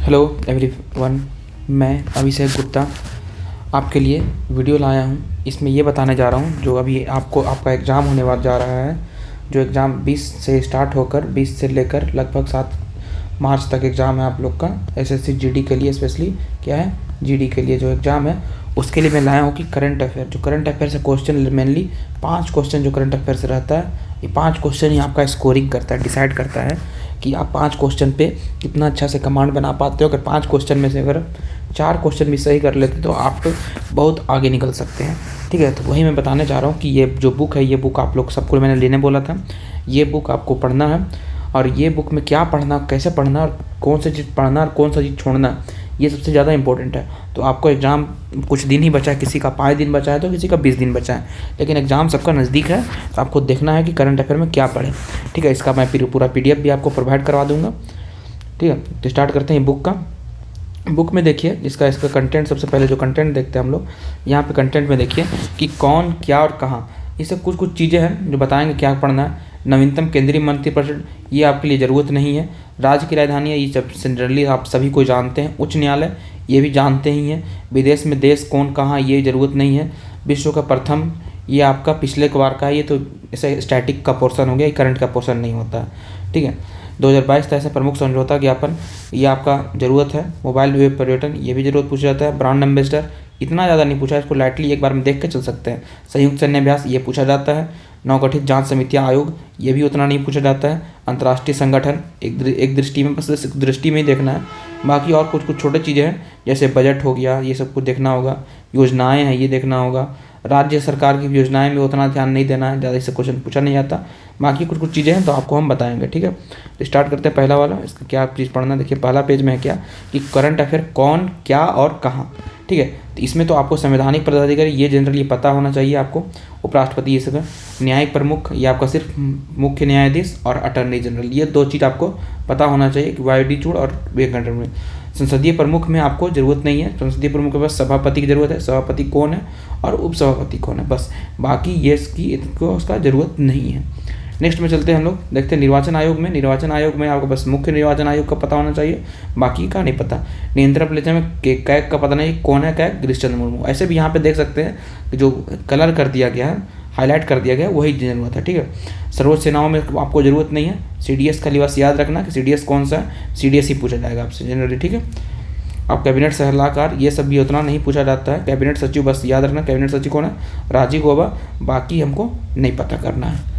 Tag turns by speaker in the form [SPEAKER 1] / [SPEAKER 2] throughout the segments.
[SPEAKER 1] Hello everyone, मैं अभिषेक गुप्ता आपके लिए वीडियो लाया हूँ। इसमें ये बताने जा रहा हूँ जो अभी आपका एग्ज़ाम होने वाला जा रहा है। जो एग्ज़ाम 20 से स्टार्ट होकर 20 से लेकर लगभग 7 मार्च तक एग्ज़ाम है आप लोग का। एसएससी जीडी के लिए स्पेशली क्या है, जीडी के लिए जो एग्ज़ाम है उसके लिए मैं लाया हूँ कि करंट अफेयर, जो करंट अफेयर से क्वेश्चन मेनली 5 क्वेश्चन जो करंट अफेयर से रहता है, ये 5 क्वेश्चन ही आपका स्कोरिंग करता है, डिसाइड करता है कि आप 5 क्वेश्चन पे कितना अच्छा से कमांड बना पाते हो। अगर 5 क्वेश्चन में से अगर 4 क्वेश्चन भी सही कर लेते तो आप बहुत आगे निकल सकते हैं। ठीक है, तो वही मैं बताने जा रहा हूँ कि ये जो बुक है, ये बुक आप लोग सबको मैंने लेने बोला था। ये बुक आपको पढ़ना है और ये बुक में क्या पढ़ना, कैसे पढ़ना और कौन सी चीज़ पढ़ना और कौन सा चीज़ छोड़ना, ये सबसे ज़्यादा इंपॉर्टेंट है। तो आपको एग्ज़ाम कुछ दिन ही बचा है, किसी का 5 दिन बचा है तो किसी का 20 दिन बचा है, लेकिन एग्ज़ाम सबका नज़दीक है। तो आपको देखना है कि करंट अफेयर में क्या पढ़ें। ठीक है, इसका मैं फिर पूरा PDF भी आपको प्रोवाइड करवा दूँगा। ठीक है, तो स्टार्ट करते हैं बुक का। बुक में देखिए इसका कंटेंट, सबसे पहले जो कंटेंट देखते हैं हम लोग, यहाँ पे कंटेंट में देखिए कि कौन, क्या और कहाँ, ये सब कुछ चीज़ें हैं जो बताएंगे क्या पढ़ना है। नवीनतम केंद्रीय मंत्रिपरिषद, ये आपके लिए ज़रूरत नहीं है। राज्य की राजधानी है, ये सब जनरली आप सभी को जानते हैं। उच्च न्यायालय, ये भी जानते ही हैं। विदेश में देश कौन कहाँ, ये ज़रूरत नहीं है। विश्व का प्रथम, ये आपका पिछले बार का है, ये तो ऐसे स्टैटिक का पोर्शन हो गया, ये करंट का पोर्शन नहीं होता है। ठीक है, 2022 तक ऐसे प्रमुख समझौता ज्ञापन, ये आपका ज़रूरत है। मोबाइल वेब पर्यटन, ये भी ज़रूरत पूछा जाता है। ब्रांड एम्बेसडर, इतना ज़्यादा नहीं पूछा, इसको लाइटली एक बार में देख के चल सकते हैं। संयुक्त सैन्य अभ्यास, ये पूछा जाता है। नवगठित जांच समितियां आयोग, ये भी उतना नहीं पूछा जाता है। अंतर्राष्ट्रीय संगठन, एक दृष्टि में, बस इस दृष्टि में ही देखना है। बाकी और कुछ छोटे चीज़ें हैं जैसे बजट हो गया, ये सब कुछ देखना होगा। योजनाएं हैं, ये देखना होगा। राज्य सरकार की योजनाएं में उतना ध्यान नहीं देना है, ज़्यादा इससे क्वेश्चन पूछा नहीं जाता। बाकी कुछ चीज़ें हैं तो आपको हम बताएंगे। ठीक है, तो स्टार्ट करते हैं पहला वाला। इसका क्या चीज़ पढ़ना, देखिए पहला पेज में है क्या कि करंट अफेयर कौन, क्या और कहाँ। ठीक है, तो इसमें तो आपको संवैधानिक पदाधिकारी, ये जनरली पता होना चाहिए आपको। उपराष्ट्रपति, ये सब है। न्यायिक प्रमुख, ये आपका सिर्फ मुख्य न्यायाधीश और अटर्नी जनरल, ये 2 चीज़ आपको पता होना चाहिए कि वाईडी चूड़ और वेंकट रमन। संसदीय प्रमुख में आपको ज़रूरत नहीं है। संसदीय प्रमुख के पास सभापति की ज़रूरत है, सभापति कौन है और उपसभापति कौन है, बस। बाकी ये इसको उसका ज़रूरत नहीं है। नेक्स्ट में चलते हैं हम लोग, देखते हैं निर्वाचन आयोग में। निर्वाचन आयोग में आपको बस मुख्य निर्वाचन आयोग का पता होना चाहिए, बाकी का नहीं पता। नियंत्रण प्रदेश में कैग का पता नहीं, कौन है कैग, गिरीश चंद्र मुर्मू। ऐसे भी यहाँ पे देख सकते हैं कि जो कलर कर दिया गया है, हाईलाइट कर दिया गया है, वही जरूरत है। ठीक है, सर्वोच्च सेनाओं में आपको ज़रूरत नहीं है। CDS खाली बस याद रखना कि CDS कौन सा है, CDS ही पूछा जाएगा आपसे जनरली। ठीक है, अब कैबिनेट सलाहकार, ये सब भी उतना नहीं पूछा जाता है। कैबिनेट सचिव बस याद रखना, कैबिनेट सचिव कौन है, राजीव गौबा। बाकी हमको नहीं पता करना है।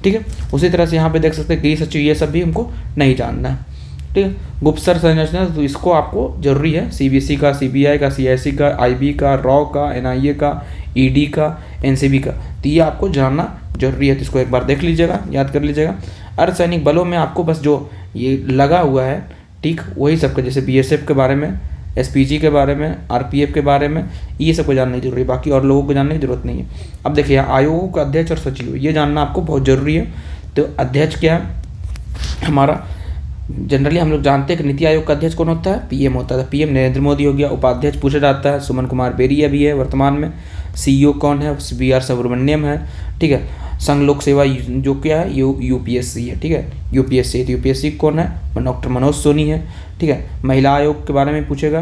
[SPEAKER 1] ठीक है, उसी तरह से यहाँ पे देख सकते हैं गृह सचिव, ये सब भी हमको नहीं जानना है। ठीक है, गुप्तचर संरचना, तो इसको आपको जरूरी है। CBSE का, CBI का, CIC का, IB का, रॉ का, NIA का, ED का, NCB का, तो ये आपको जानना जरूरी है। तो इसको एक बार देख लीजिएगा, याद कर लीजिएगा। अर्धसैनिक बलों में आपको बस जो ये लगा हुआ है, ठीक, वही सबका, जैसे BSF के बारे में, SPG के बारे में, RPF के बारे में, ये सबको जानना जरूरी है। बाकी और लोगों को जानने की जरूरत नहीं है। अब देखिए आयोगों का अध्यक्ष और सचिव, ये जानना आपको बहुत ज़रूरी है। तो अध्यक्ष क्या है हमारा, जनरली हम लोग जानते हैं कि नीति आयोग का अध्यक्ष कौन होता है, PM होता है। PM नरेंद्र मोदी हो गया। उपाध्यक्ष पूछा जाता है, सुमन कुमार बेरिया भी है वर्तमान में। CEO कौन है, BR सुब्रमण्यम है। ठीक है, संघ लोक सेवा जो क्या है, UPSC है। ठीक है, UPSC, तो UPSC कौन है, डॉक्टर मनोज सोनी है। ठीक है, महिला आयोग के बारे में पूछेगा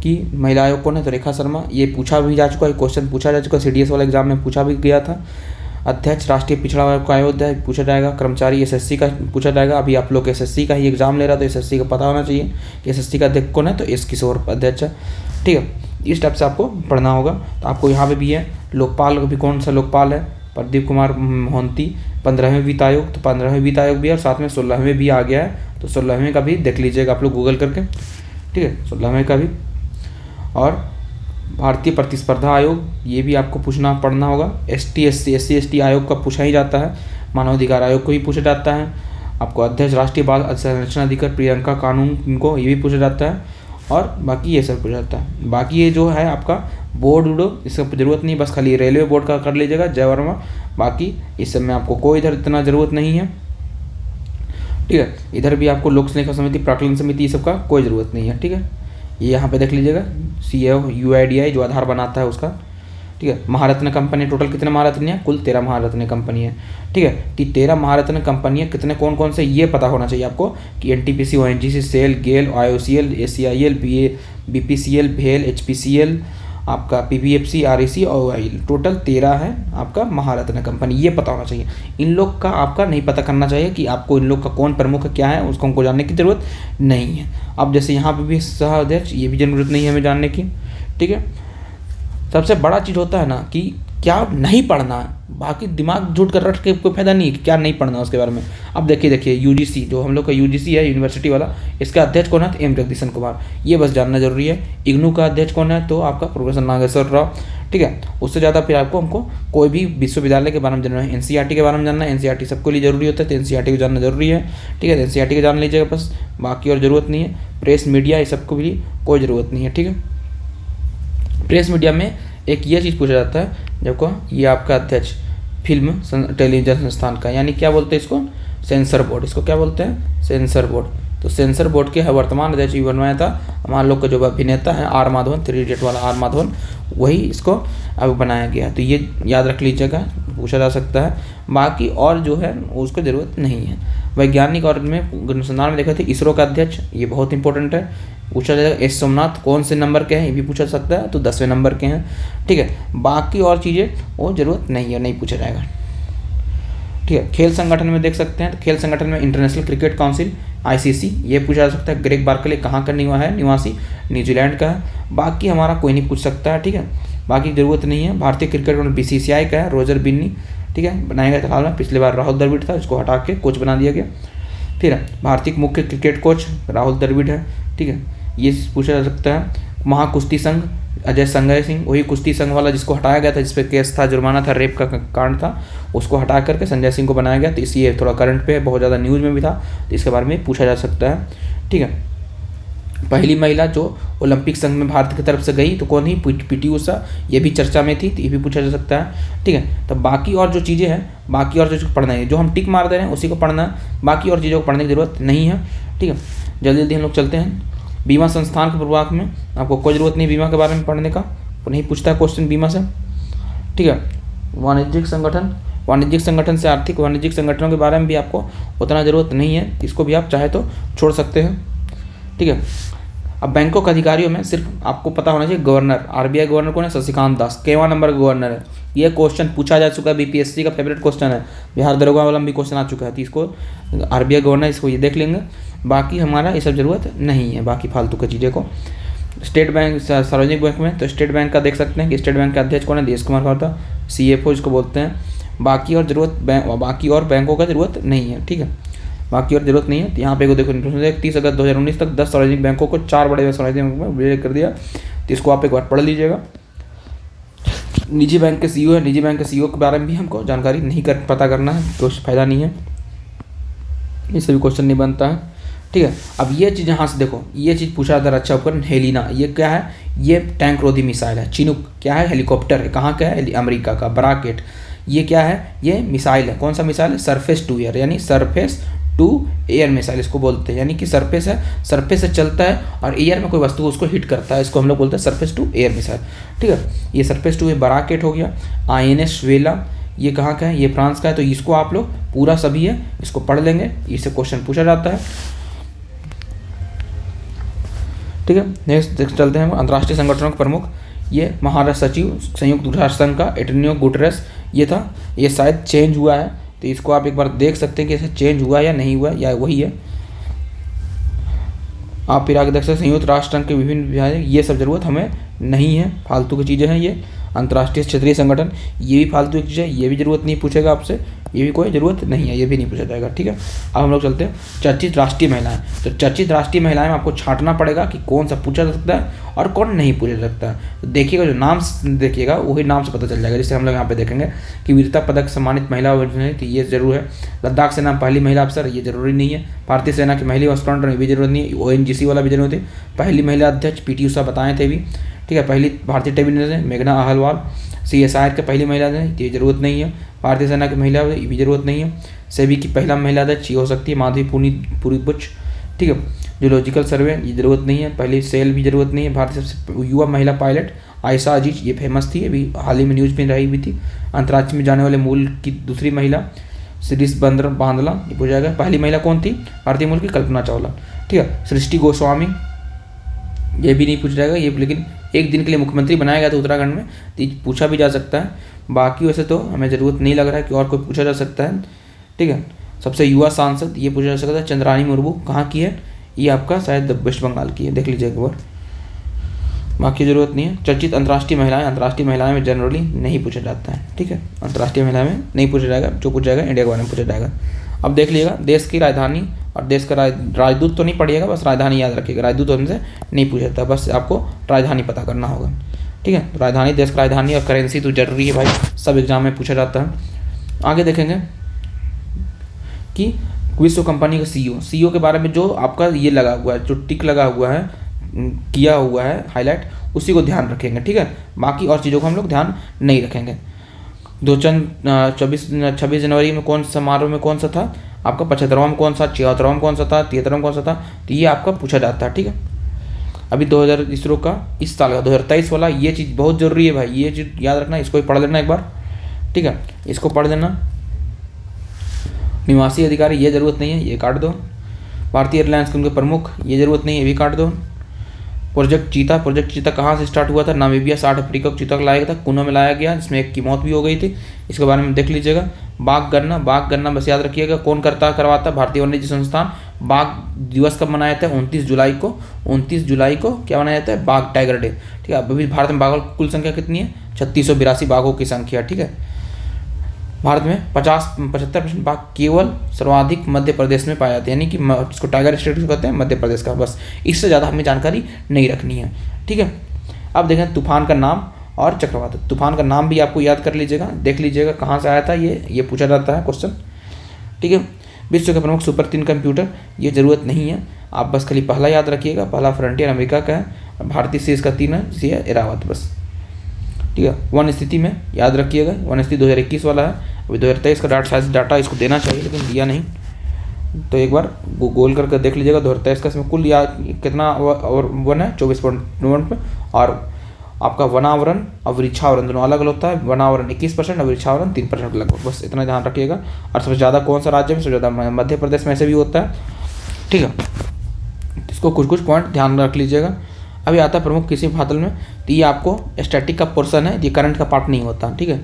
[SPEAKER 1] कि महिला आयोग कौन है, तो रेखा शर्मा। ये पूछा भी जा चुका है, क्वेश्चन पूछा जा चुका है, CDS वाला एग्जाम में पूछा भी गया था। अध्यक्ष राष्ट्रीय पिछड़ा वर्ग का आयोग पूछा जाएगा। कर्मचारी SSC का पूछा जाएगा। अभी आप लोग SSC का ही एग्जाम ले रहा, तो SSC का पता होना चाहिए कि SSC का अध्यक्ष कौन है, तो S किशोर अध्यक्ष है। ठीक है, इस टाइप से आपको पढ़ना होगा। तो आपको यहाँ पे भी है लोकपाल, भी कौन सा लोकपाल है, प्रदीप कुमार मोहंती। 15वें वित्त आयोग, तो 15वें वित्त आयोग भी है और साथ में 16वें भी आ गया है, तो 16वें का भी देख लीजिएगा आप लोग गूगल करके। ठीक है, 16वें का भी। और भारतीय प्रतिस्पर्धा आयोग, ये भी आपको पूछना पढ़ना होगा। SC/SC/ST आयोग का पूछा ही जाता है। मानवाधिकार आयोग को भी पूछा जाता है। आपको अध्यक्ष राष्ट्रीय बाल संरक्षण अधिकारी प्रियंका कानून, इनको ये भी पूछा जाता है। और बाकी ये सब पूछा जाता है। बाकी ये जो है आपका बोर्ड उडो, इसका ज़रूरत नहीं, बस खाली रेलवे बोर्ड का कर लीजिएगा, जय वर्मा। बाकी इस सब में आपको कोई इधर इतना ज़रूरत नहीं है। ठीक है, इधर भी आपको लोक सेवा समिति, प्राक्कलन समिति, ये सब का कोई ज़रूरत नहीं है। ठीक है, ये यहाँ पे देख लीजिएगा। CA UIDI जो आधार बनाता है उसका। ठीक है। महारत्न कंपनी, टोटल कितने महारत्न है? कुल 13 महारत्न कंपनी है, ठीक है। तो 13 महारत्न कंपनियाँ कितने कौन कौन से ये पता होना चाहिए आपको कि एनटीपीसी, ओएनजीसी, सेल, गेल, आईओसीएल, एसीआईएल, बीपीसीएल, भेल, एचपीसीएल, आपका पीबीएफसी, आरईसी और ओआईएल, टोटल 13 है आपका महारत्न कंपनी, ये पता होना चाहिए। इन लोग का आपका नहीं पता करना चाहिए कि आपको इन लोग का कौन प्रमुख क्या है, उसको हमको जानने की ज़रूरत नहीं है। अब जैसे यहाँ पे भी सह अध्यक्ष, ये भी ज़रूरत नहीं है हमें जानने की, ठीक है। सबसे बड़ा चीज़ होता है ना कि क्या नहीं पढ़ना है, बाकी दिमाग झूठ कर रख के कोई फायदा नहीं है कि क्या नहीं पढ़ना है उसके बारे में। अब देखिए यूजीसी, जो हम लोग का यूजीसी है यूनिवर्सिटी वाला, इसका अध्यक्ष कौन है? तो एम जगदीशन कुमार, ये बस जानना जरूरी है। इग्नू का अध्यक्ष कौन है? तो आपका प्रोफेसर नागेश्वर राव, ठीक है। उससे ज़्यादा फिर आपको हमको कोई भी विश्वविद्यालय के बारे में जानना है, एनसीईआरटी के बारे में जानना है, एनसीईआरटी सबके लिए जरूरी होता है, तो एनसीईआरटी को जानना जरूरी है, ठीक है। एनसीईआरटी को जान लीजिएगा बस, बाकी और ज़रूरत नहीं है। प्रेस मीडिया, ये सबको भी कोई ज़रूरत नहीं है, ठीक है। प्रेस मीडिया में एक ये चीज़ पूछा जाता है, जब ये आपका अध्यक्ष फिल्म टेलीविजन संस्थान का, यानी क्या बोलते हैं इसको? Sensor board. इसको क्या बोलते हैं? Sensor board. तो सेंसर बोर्ड के वर्तमान अध्यक्ष भी बनवाया था हमारे लोग का जो अभिनेता है आर माधवन, 3 इडियट वाला आर माधवन, वही इसको अब बनाया गया। तो ये याद रख लीजिएगा, पूछा जा सकता है। बाकी और जो है उसको ज़रूरत नहीं है। वैज्ञानिक और में अनुसंधान में देखा थे इसरो का अध्यक्ष, ये बहुत इंपॉर्टेंट है, पूछा जाएगा। एस सोमनाथ कौन से नंबर के हैं, ये भी पूछा जा सकता है, तो 10वें नंबर के हैं, ठीक है। बाकी और चीज़ें वो ज़रूरत नहीं है, नहीं पूछा जाएगा, ठीक है। खेल संगठन में देख सकते हैं, तो खेल संगठन में इंटरनेशनल क्रिकेट काउंसिल, आईसीसी, ये पूछा जा सकता है। ग्रेग बार्कले कहाँ का निवासी? न्यूजीलैंड का है। बाकी हमारा कोई नहीं पूछ सकता है, ठीक है, बाकी ज़रूरत नहीं है। भारतीय क्रिकेट बोर्ड बीसीसीआई का है, रोजर बिन्नी, ठीक है, बनाया गया था हाल में। पिछली बार राहुल द्रविड़ था, इसको हटा के कोच बना दिया गया। फिर भारतीय मुख्य क्रिकेट कोच राहुल द्रविड़ है, ठीक है, ये पूछा जा सकता है। महाकुश्ती संघ अजय संजय सिंह, वही कुश्ती संघ वाला जिसको हटाया गया था, जिसपे केस था, जुर्माना था, रेप का कांड था, उसको हटा करके संजय सिंह को बनाया गया। तो इसलिए थोड़ा करंट पे बहुत ज़्यादा न्यूज़ में भी था, तो इसके बारे में पूछा जा सकता है, ठीक है। पहली महिला जो ओलंपिक संघ में भारत की तरफ से गई तो कौन ही? पीटी उषा, ये भी चर्चा में थी, तो ये भी पूछा जा सकता है, ठीक है। तो बाकी और जो चीज़ें हैं, बाकी और जो पढ़ना है, जो हम टिक मार दे रहे हैं उसी को पढ़ना है, बाकी और चीज़ों को पढ़ने की ज़रूरत नहीं है, ठीक है। जल्दी जल्दी हम लोग चलते हैं। बीमा संस्थान के प्रभाग में आपको कोई ज़रूरत नहीं बीमा के बारे में पढ़ने का, नहीं पूछता है क्वेश्चन बीमा से, ठीक है। वाणिज्यिक संगठन, वाणिज्यिक संगठन से आर्थिक वाणिज्यिक संगठनों के बारे में भी आपको उतना ज़रूरत नहीं है, इसको भी आप चाहे तो छोड़ सकते हैं, ठीक है। अब बैंकों के अधिकारियों में सिर्फ आपको पता होना चाहिए गवर्नर, आरबीआई गवर्नर कौन है? शशिकांत दास, केवां नंबर का गवर्नर है। ये क्वेश्चन पूछा जा चुका है, बीपीएससी का फेवरेट क्वेश्चन है, बिहार दरोगा वाला में भी क्वेश्चन आ चुका है, तो इसको आरबीआई गवर्नर, इसको ये देख लेंगे। बाकी हमारा ये सब ज़रूरत नहीं है, बाकी फालतू की चीज़ें को। स्टेट बैंक, सार्वजनिक बैंक में तो स्टेट बैंक का देख सकते हैं कि स्टेट बैंक के अध्यक्ष कौन है? देश कुमार वार्ता, सीएफओ इसको बोलते हैं। बाकी और बाकी और बैंकों का ज़रूरत नहीं है, ठीक है, बाकी और ज़रूरत नहीं है। तो यहाँ पे देखो 30 अगस्त 2019 तक 10 सार्वजनिक बैंकों को 4 बड़े सार्वजनिक बैंकों में विलय कर दिया, तो इसको आप एक बार पढ़ लीजिएगा। निजी बैंक के सीईओ है, निजी बैंक के सीईओ के बारे में भी हमको जानकारी नहीं पता करना है, तो फायदा नहीं है, इससे भी क्वेश्चन नहीं बनता है, ठीक है। अब ये चीज़ यहाँ से देखो, ये चीज़ पूछा था रक्षा उपकरण हेलिना, ये क्या है? ये टैंक रोधी मिसाइल है। चिनूक क्या है? हेलीकॉप्टर है, कहाँ का है? अमेरिका का। बराकेट ये क्या है? ये मिसाइल है, कौन सा मिसाइल है? सरफेस टू एयर, यानी सरफेस टू एयर मिसाइल इसको बोलते हैं, यानी कि सरफेस है, सरफेस से चलता है और एयर में कोई वस्तु उसको हिट करता है, इसको हम लोग बोलते हैं सरफेस टू एयर मिसाइल, ठीक है। ये सरफेस टू बराकेट हो गया। आईएनएस वेला, ये कहाँ का है? ये फ्रांस का है, तो इसको आप लोग पूरा सभी है, इसको पढ़ लेंगे, इससे क्वेश्चन पूछा जाता है, ठीक है। नेक्स्ट चलते हैं अंतर्राष्ट्रीय संगठनों के प्रमुख। ये महाराष्ट्र सचिव संयुक्त राष्ट्र संघ का एंटोनियो गुटेरेस, ये था, ये शायद चेंज हुआ है, तो इसको आप एक बार देख सकते हैं कि ऐसे चेंज हुआ या नहीं हुआ, या वही है। आप फिर आगे देख सकते हैं संयुक्त राष्ट्र संघ के विभिन्न विभाग, ये सब जरूरत हमें नहीं है, फालतू की चीज़ें हैं ये। अंतर्राष्ट्रीय क्षेत्रीय संगठन, ये भी फालतू की चीज़ है, ये भी जरूरत नहीं पूछेगा आपसे, ये भी कोई ज़रूरत नहीं है, ये भी नहीं पूछा जाएगा, ठीक है। अब हम लोग चलते हैं चर्चित राष्ट्रीय महिलाएं। तो चर्चित राष्ट्रीय महिलाएं में आपको छांटना पड़ेगा कि कौन सा पूछा जा सकता है और कौन नहीं पूछा जा सकता है। तो देखिएगा, जो नाम देखिएगा वही नाम से पता चल जाएगा। जैसे हम लोग यहाँ पे देखेंगे कि वीरता पदक सम्मानित महिला, तो ये जरूर है। लद्दाख सेना पहली महिला अफसर, ये जरूरी नहीं है। भारतीय सेना की महिला कमांडर, ये भी जरूरत नहीं है। ओएनजीसी वाला भी जरूरत है। पहली महिला अध्यक्ष पीटी उषा बताए थे भी, ठीक है। पहली भारतीय टेबल मेघना अहलवाल। सीएसआईआर के पहली महिला अध्यक्ष, ये जरूरत नहीं है। भारतीय सेना की महिला, ये भी जरूरत नहीं है। सेबी की पहला महिला अध्यक्ष ये हो सकती है माधवी पुरी बुच, ठीक है। जूलॉजिकल सर्वे, ये जरूरत नहीं है। पहली सेल भी जरूरत नहीं है। भारतीय सबसे युवा महिला पायलट आयशा अजीज, ये फेमस थी, अभी हाल ही में न्यूज़ में रही भी थी। अंतर्राष्ट्रीय में जाने वाले मूल की दूसरी महिला शिरीष बांदला, ये पूछा जाएगा। पहली महिला कौन थी भारतीय मूल की? कल्पना चावला। ठीक है। सृष्टि गोस्वामी, ये भी नहीं पूछा जाएगा, ये लेकिन एक दिन के लिए मुख्यमंत्री बनाया गया था उत्तराखंड में, तो पूछा भी जा सकता है। बाकी वैसे तो हमें ज़रूरत नहीं लग रहा है कि और कोई पूछा जा सकता है। ठीक है। सबसे युवा सांसद, ये पूछा जा सकता है। चंद्रानी मुर्मू कहाँ की है? ये आपका शायद वेस्ट बंगाल की है, देख लीजिए एक बार, बाकी ज़रूरत नहीं है। चर्चित अंतर्राष्ट्रीय महिलाएं में जनरली नहीं पूछा जाता है। ठीक है। अंतर्राष्ट्रीय महिलाएं में नहीं पूछा जाएगा, जो पूछा जाएगा इंडिया के बारे में पूछा जाएगा। अब देख लीजिएगा, देश की राजधानी और देश का राजदूत तो नहीं पढ़िएगा, बस राजधानी याद रखिएगा। राजदूत हमसे नहीं पूछा जाता, बस आपको राजधानी पता करना होगा। ठीक है। राजधानी, देश का राजधानी और करेंसी तो जरूरी है भाई, सब एग्जाम में पूछा जाता है। आगे देखेंगे कि विश्व कंपनी का सीईओ के बारे में जो आपका ये लगा हुआ है, जो टिक लगा हुआ है, किया हुआ है हाईलाइट, उसी को ध्यान रखेंगे। ठीक है। बाकी और चीज़ों को हम लोग ध्यान नहीं रखेंगे। 26 जनवरी में कौन समारोह में कौन सा था आपका? 75वां में कौन सा, 76वां में कौन सा था, 73वां में कौन सा था? तो ये आपका पूछा जाता है। ठीक है। अभी 2000 इसरो का इस साल का 2023 वाला, ये चीज़ बहुत ज़रूरी है भाई, ये चीज़ याद रखना, इसको पढ़ लेना एक बार। ठीक है। इसको पढ़ लेना। निवासी अधिकारी, ये ज़रूरत नहीं है, ये काट दो। भारतीय एयरलाइंस के उनके प्रमुख, ये ज़रूरत नहीं है, ये भी काट दो। प्रोजेक्ट चीता कहाँ से स्टार्ट हुआ था? नामीबिया, 60 अफ्रीका को चीता को लाया गया था, कुनो में लाया गया, जिसमें एक की मौत भी हो गई थी, इसके बारे में देख लीजिएगा। बाघ गणना बस याद रखिएगा, कौन करवाता? भारतीय वन्यजीव संस्थान। बाघ दिवस कब मनाया जाता है? 29 जुलाई को क्या मनाया जाता है? बाघ टाइगर डे। ठीक है। अभी भारत में बाघों की कुल संख्या कितनी है? 3682 बाघों की संख्या। ठीक है। भारत में 75% बाघ केवल सर्वाधिक मध्य प्रदेश में पाए जाते हैं, यानी कि इसको टाइगर स्टेट कहते हैं मध्य प्रदेश का, बस इससे ज़्यादा हमें जानकारी नहीं रखनी है। ठीक है। अब देखें तूफान का नाम और चक्रवात। तूफान का नाम भी आपको याद कर लीजिएगा, देख लीजिएगा कहाँ से आया था, ये पूछा जाता है क्वेश्चन। ठीक है। विश्व के प्रमुख सुपर 3 कंप्यूटर, ये ज़रूरत नहीं है, आप बस खाली पहला याद रखिएगा। पहला फ्रंटियर अमेरिका का है, भारतीय सीरीज का 3 है, जिसे एरावत, बस। ठीक है। वन स्थिति में याद रखिएगा, वन स्थिति 2021 वाला है, अभी 2023 का डाटा इसको देना चाहिए लेकिन दिया नहीं, तो एक बार गोल करके देख लीजिएगा। 2023 का इसमें कुल कितना वन है? 24.9 पे, और आपका वनावरण और वृक्षावरण दोनों अलग अलग होता है। वनावरण 21% और वृक्षावरण 3% लगभग, बस इतना ध्यान रखिएगा। और सबसे ज़्यादा कौन सा राज्य में? सबसे ज़्यादा मध्य प्रदेश में से भी होता है। ठीक है। इसको कुछ पॉइंट ध्यान रख लीजिएगा। अभी आता है प्रमुख कृषि बादल में, तो ये आपको स्टैटिक का पोर्शन है, ये करंट का पार्ट नहीं होता। ठीक है।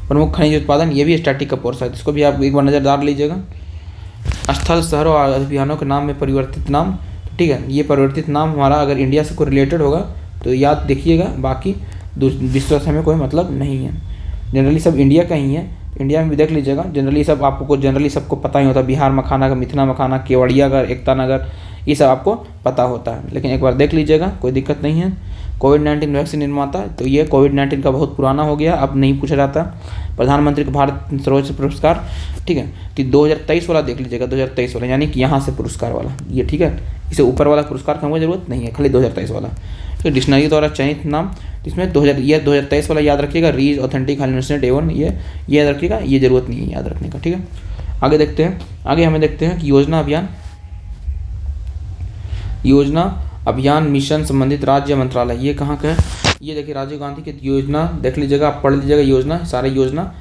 [SPEAKER 1] प्रमुख खनिज उत्पादन, ये भी स्टैटिक का पोर्शन है, इसको भी आप एक बार नज़र डाल लीजिएगा। स्थल, शहरों और अभियानों के नाम में परिवर्तित नाम। ठीक है। ये परिवर्तित नाम हमारा अगर इंडिया से कोई रिलेटेड होगा तो याद देखिएगा, बाकी विश्व से हमें कोई मतलब नहीं है। जनरली सब इंडिया का ही है, इंडिया में भी देख लीजिएगा। जनरली सबको पता ही होता है, बिहार मखाना का, मिथिला मखाना, केवड़िया नगर, एकता नगर, ये सब आपको पता होता है, लेकिन एक बार देख लीजिएगा, कोई दिक्कत नहीं है। कोविड-19 वैक्सीन निर्माता, तो ये कोविड-19 का बहुत पुराना हो गया, अब नहीं पूछा जाता। प्रधानमंत्री का भारत सर्वोच्च पुरस्कार। ठीक है। तो 2023 वाला देख लीजिएगा, 2023 वाला, यानी कि यहाँ से पुरस्कार वाला ये। ठीक है। इसे ऊपर वाला पुरस्कार का हमें ज़रूरत नहीं है, खाली 2023 वाला। तो डिक्शनरी द्वारा चयनित नाम, इसमें 2023 वाला याद रखिएगा। रीज ऑथेंटिक हाइलुसिनेट एवन, ये याद रखिएगा, ये ज़रूरत नहीं है याद रखने का। ठीक है। आगे देखते हैं, हमें देखते हैं कि योजना अभियान मिशन संबंधित राज्य मंत्रालय, ये कहाँ का है? ये देखिए राजीव गांधी की योजना, देख लीजिएगा, आप पढ़ लीजिएगा योजना, सारे योजना,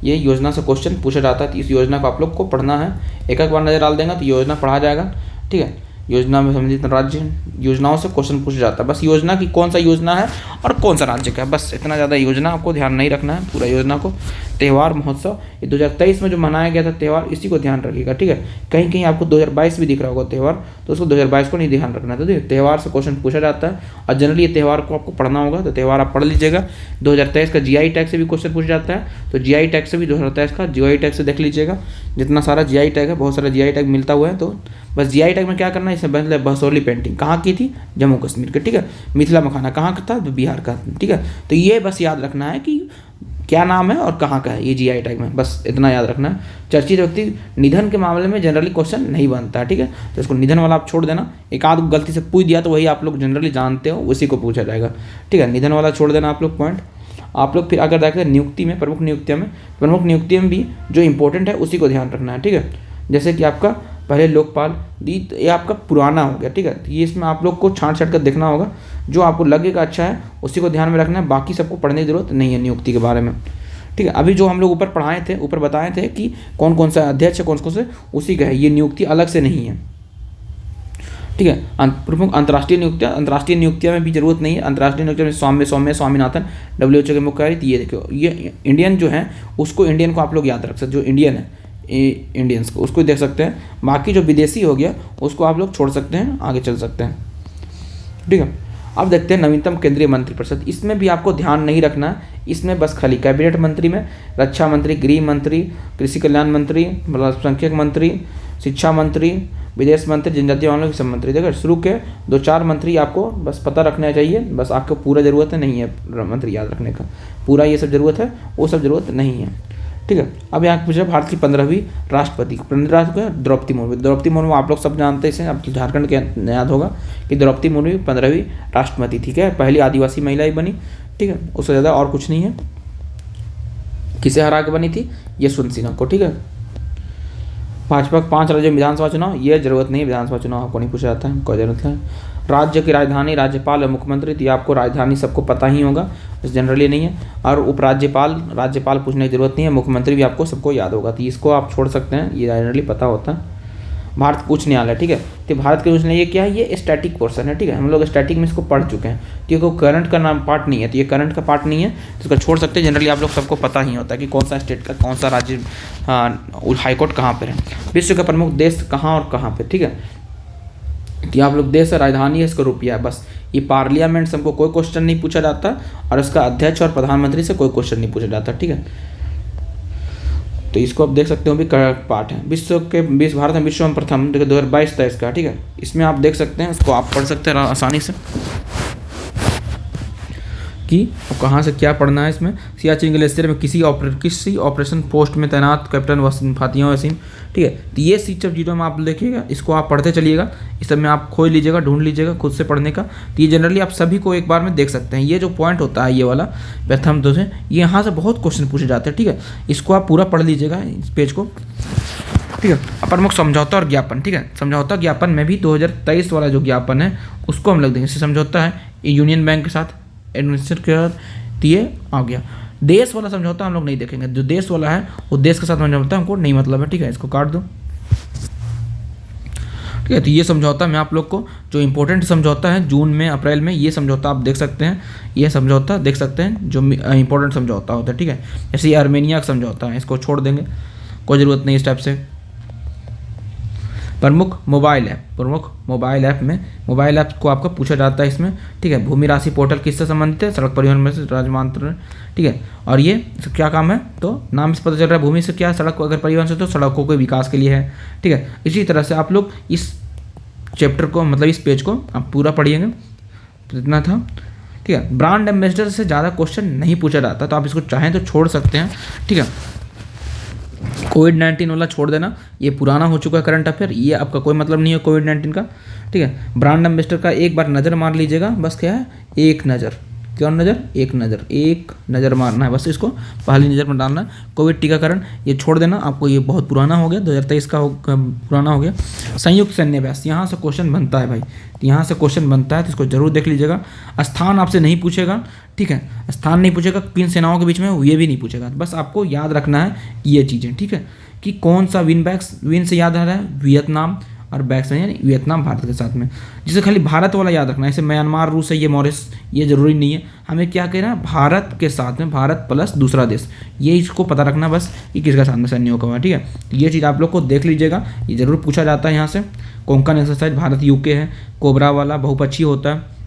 [SPEAKER 1] ये योजना से क्वेश्चन पूछा जाता है, तो इस योजना को आप लोग को पढ़ना है। एक बार नज़र डाल देंगे तो योजना पढ़ा जाएगा। ठीक है। योजना में संबंधित राज्य योजनाओं से क्वेश्चन पूछा जाता है, बस योजना की कौन सा योजना है और कौन सा राज्य का है, बस इतना ज़्यादा योजना आपको ध्यान नहीं रखना है, पूरा योजना को। त्यौहार महोत्सव, ये 2023 में जो मनाया गया था त्यौहार, इसी को ध्यान रखिएगा। ठीक है। कहीं आपको 2022 भी दिख रहा होगा त्यौहार, तो उसको 2022 को नहीं ध्यान रखना है। तो त्यौहार से क्वेश्चन पूछा जाता है, और जनरली ये त्यौहार को आपको पढ़ना होगा, तो त्यौहार आप पढ़ लीजिएगा। 2023 का GI टैग से भी क्वेश्चन पूछा जाता है, तो GI टैग से भी 2023 का GI टैग से देख लीजिएगा। जितना सारा GI टैग है, बहुत सारा GI टैग मिलता हुआ है, तो बस GI टैग में क्या करना है, इसमें मतलब बसोली पेंटिंग कहाँ की थी? जम्मू कश्मीर के। ठीक है। मिथिला मखाना कहाँ का था? बिहार का। ठीक है। तो ये बस याद रखना है कि क्या नाम है और कहाँ का है, ये GI टैग में, बस इतना याद रखना है। चर्चित व्यक्ति निधन के मामले में जनरली क्वेश्चन नहीं बनता है। ठीक है। तो इसको निधन वाला आप छोड़ देना, एक आध गलती से पूछ दिया तो वही आप लोग जनरली जानते हो, उसी को पूछा जाएगा। ठीक है। निधन वाला छोड़ देना आप लोग पॉइंट। आप लोग फिर अगर देखते हैं नियुक्ति में, प्रमुख नियुक्तियों में भी जो इंपॉर्टेंट है उसी को ध्यान रखना है। ठीक है। जैसे कि आपका पहले लोकपाल, ये आपका पुराना हो गया, ठीक है। तो ये इसमें आप लोग को छांट छांट कर देखना होगा, जो आपको लगेगा अच्छा है उसी को ध्यान में रखना है, बाकी सबको पढ़ने की जरूरत नहीं है नियुक्ति के बारे में, ठीक है। अभी जो हम लोग ऊपर बताए थे कि कौन कौन सा अध्यक्ष है, कौन कौन से, उसी का है, ये नियुक्ति अलग से नहीं है, ठीक है। प्रमुख अंतर्राष्ट्रीय नियुक्तियां में भी जरूरत नहीं है। अंतर्राष्ट्रीय नियुक्तियां में सौम्य स्वामीनाथन WHO के मुख्य कार्य, ये देखो, ये इंडियन जो है उसको, इंडियन को आप लोग याद रख सकते, जो इंडियन है इंडियंस को उसको देख सकते हैं। बाकी जो विदेशी हो गया उसको आप लोग छोड़ सकते हैं, आगे चल सकते हैं, ठीक है। अब देखते हैं नवीनतम केंद्रीय मंत्रिपरिषद। इसमें भी आपको ध्यान नहीं रखना है, इसमें बस खाली कैबिनेट मंत्री में रक्षा मंत्री, गृह मंत्री, कृषि कल्याण मंत्री, अल्पसंख्यक मंत्री, शिक्षा मंत्री, विदेश मंत्री, जनजातीय मामलों के सब मंत्री। देखो शुरू के 2-4 मंत्री आपको बस पता रखना चाहिए, बस आपको पूरा ज़रूरत नहीं है मंत्री याद रखने का, पूरा ये सब ज़रूरत है, वो सब ज़रूरत नहीं है, ठीक है। अब यहाँ पूछा भारत की 15वीं राष्ट्रपति द्रौपदी मुर्मू आप लोग सब जानते हैं, इसे अब झारखंड के याद होगा कि द्रौपदी मुर्मू 15वीं राष्ट्रपति, ठीक है, पहली आदिवासी महिला ही बनी, ठीक है, उससे ज़्यादा और कुछ नहीं है। किसे हरा के बनी थी? यशवंत सिन्हा को, ठीक है। भाजपा 5 राज्यों में विधानसभा चुनाव, ये जरूरत नहीं है, विधानसभा चुनाव आपको नहीं पूछा जाता है, कोई जरूरत नहीं। राज्य की राजधानी, राज्यपाल और मुख्यमंत्री, तो ये आपको राजधानी सबको पता ही होगा, जनरली नहीं है। और राज्यपाल पूछने की जरूरत नहीं है, मुख्यमंत्री भी आपको सबको याद होगा, तो इसको आप छोड़ सकते हैं, ये जनरली पता होता है। भारत उच्च न्यायालय, ठीक है, तो भारत के उच्च न्यायालय ये क्या है? ये स्टैटिक पोर्शन है, ठीक है, हम लोग स्टैटिक में इसको पढ़ चुके हैं, तो ये करंट का नाम पार्ट नहीं है, तो ये करंट का पार्ट नहीं है, तो इसको छोड़ सकते हैं। जनरली आप लोग सबको पता ही होता है कि कौन सा स्टेट का कौन सा राज्य हाईकोर्ट कहाँ पर है। विश्व का प्रमुख देश कहाँ और कहाँ पे, ठीक है, कि आप लोग देश है, राजधानी है, इसका रुपया है, बस। ये पार्लियामेंट से हमको कोई क्वेश्चन नहीं पूछा जाता, और इसका अध्यक्ष और प्रधानमंत्री से कोई क्वेश्चन नहीं पूछा जाता, ठीक है। तो इसको आप देख सकते हो भी पार्ट है। भारत में विश्व में प्रथम, देखो 2022 था इसका, ठीक है, इसमें आप देख सकते हैं, इसको आप पढ़ सकते हैं आसानी से कि कहाँ से क्या पढ़ना है। इसमें सियाचिन ग्लेशियर में किसी ऑपरेशन पोस्ट में तैनात कैप्टन फातिमा वसीम, ठीक है, तो ये सब चीज़ों में आप देखिएगा, इसको आप पढ़ते चलिएगा, इस सब में आप खोज लीजिएगा, ढूंढ लीजिएगा खुद से पढ़ने का, तो ये जनरली आप सभी को एक बार में देख सकते हैं। ये जो पॉइंट होता है ये वाला प्रथम तो से, ये यहाँ से बहुत क्वेश्चन पूछे जाते हैं, ठीक है, इसको आप पूरा पढ़ लीजिएगा इस पेज को, ठीक है। प्रमुख समझौता और ज्ञापन, ठीक है, समझौता ज्ञापन में भी 2023 वाला जो ज्ञापन है उसको हम लिख देंगे। समझौता है यूनियन बैंक के साथ एडमिनिस्ट्रेट के ये आ गया। देश वाला समझौता हम लोग नहीं देखेंगे, जो देश वाला है वो देश के साथ समझौता हमको नहीं मतलब है, ठीक है, इसको काट दो, ठीक है। तो ये समझौता में आप लोग को जो इंपॉर्टेंट समझौता है जून में अप्रैल में, ये समझौता आप देख सकते हैं, ये समझौता देख सकते हैं जो इंपॉर्टेंट समझौता होता है, ठीक है। जैसे ये आर्मेनिया का समझौता है, इसको छोड़ देंगे, कोई ज़रूरत नहीं इस टाइप से। प्रमुख मोबाइल ऐप में मोबाइल ऐप को आपको पूछा जाता है इसमें, ठीक है। भूमि राशि पोर्टल किससे संबंधित है? सड़क परिवहन में से राजमार्ग, ठीक है। और ये क्या काम है? तो नाम से पता चल रहा है, भूमि से क्या, सड़क अगर परिवहन से तो सड़कों के विकास के लिए है, ठीक है। इसी तरह से आप लोग इस चैप्टर को, मतलब इस पेज को आप पूरा पढ़िएगा, तो इतना था, ठीक है। ब्रांड एम्बेसडर से ज़्यादा क्वेश्चन नहीं पूछा जाता, तो आप इसको चाहें तो छोड़ सकते हैं, ठीक है। कोविड-19 वाला छोड़ देना, ये पुराना हो चुका है करंट अफेयर, ये आपका कोई मतलब नहीं है कोविड-19 का, ठीक है। ब्रांड एम्बेसडर का एक बार नज़र मार लीजिएगा, बस क्या है, एक नज़र एक नज़र मारना है, बस इसको पहली नज़र में डालना है। कोविड टीकाकरण ये छोड़ देना, आपको ये बहुत पुराना हो गया, 2023 का पुराना हो गया। संयुक्त सैन्य अभ्यास, यहाँ से क्वेश्चन बनता है भाई, यहाँ से क्वेश्चन बनता है, तो इसको जरूर देख लीजिएगा। स्थान आपसे नहीं पूछेगा, ठीक है, स्थान नहीं पूछेगा, किन सेनाओं के बीच में ये भी नहीं पूछेगा, बस आपको याद रखना है ये चीज़ें, ठीक है, कि कौन सा विन से याद आ रहा है, वियतनाम, और बैक्स में यानी वियतनाम भारत के साथ में, जिसे खाली भारत वाला याद रखना है, जैसे म्यांमार, रूस है, ये मॉरिस, ये जरूरी नहीं है, हमें क्या कहना है, भारत के साथ में, भारत प्लस दूसरा देश, ये इसको पता रखना बस कि किसका साथ में सैन्यों का हुआ, ठीक है। ये चीज़ आप लोग को देख लीजिएगा, ये जरूर पूछा जाता है यहाँ से। कोंकण एक्सरसाइज भारत यूके है, कोबरा वाला बहुपक्षीय होता है,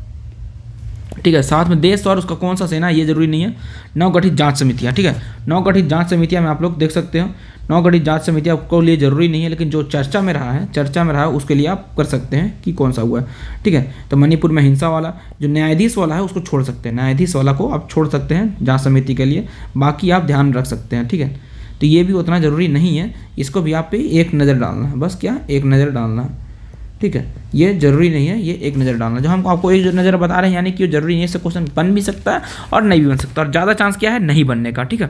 [SPEAKER 1] ठीक है। साथ में देश और उसका कौन सा सेना है ये जरूरी नहीं है। नवगठित जांच समितियां, ठीक है, नवगठित जांच समितियां में आप लोग देख सकते हो, नवगठित जांच समितियां आपको लिए जरूरी नहीं है, लेकिन जो चर्चा में रहा है उसके लिए आप कर सकते हैं कि कौन सा हुआ है, ठीक है। तो मणिपुर में हिंसा वाला जो न्यायाधीश वाला है उसको छोड़ सकते हैं, न्यायाधीश वाला को आप छोड़ सकते हैं जांच समिति के लिए, बाकी आप ध्यान रख सकते हैं, ठीक है। तो ये भी उतना ज़रूरी नहीं है, इसको भी आप पे एक नज़र डालना है, बस क्या, एक नज़र डालना है, ठीक है, ये जरूरी नहीं है, ये एक नज़र डालना। जो हम आपको एक नज़र बता रहे हैं यानी कि जरूरी नहीं है, इससे क्वेश्चन बन भी सकता है और नहीं भी बन सकता, और ज़्यादा चांस क्या है नहीं बनने का। ठीक है,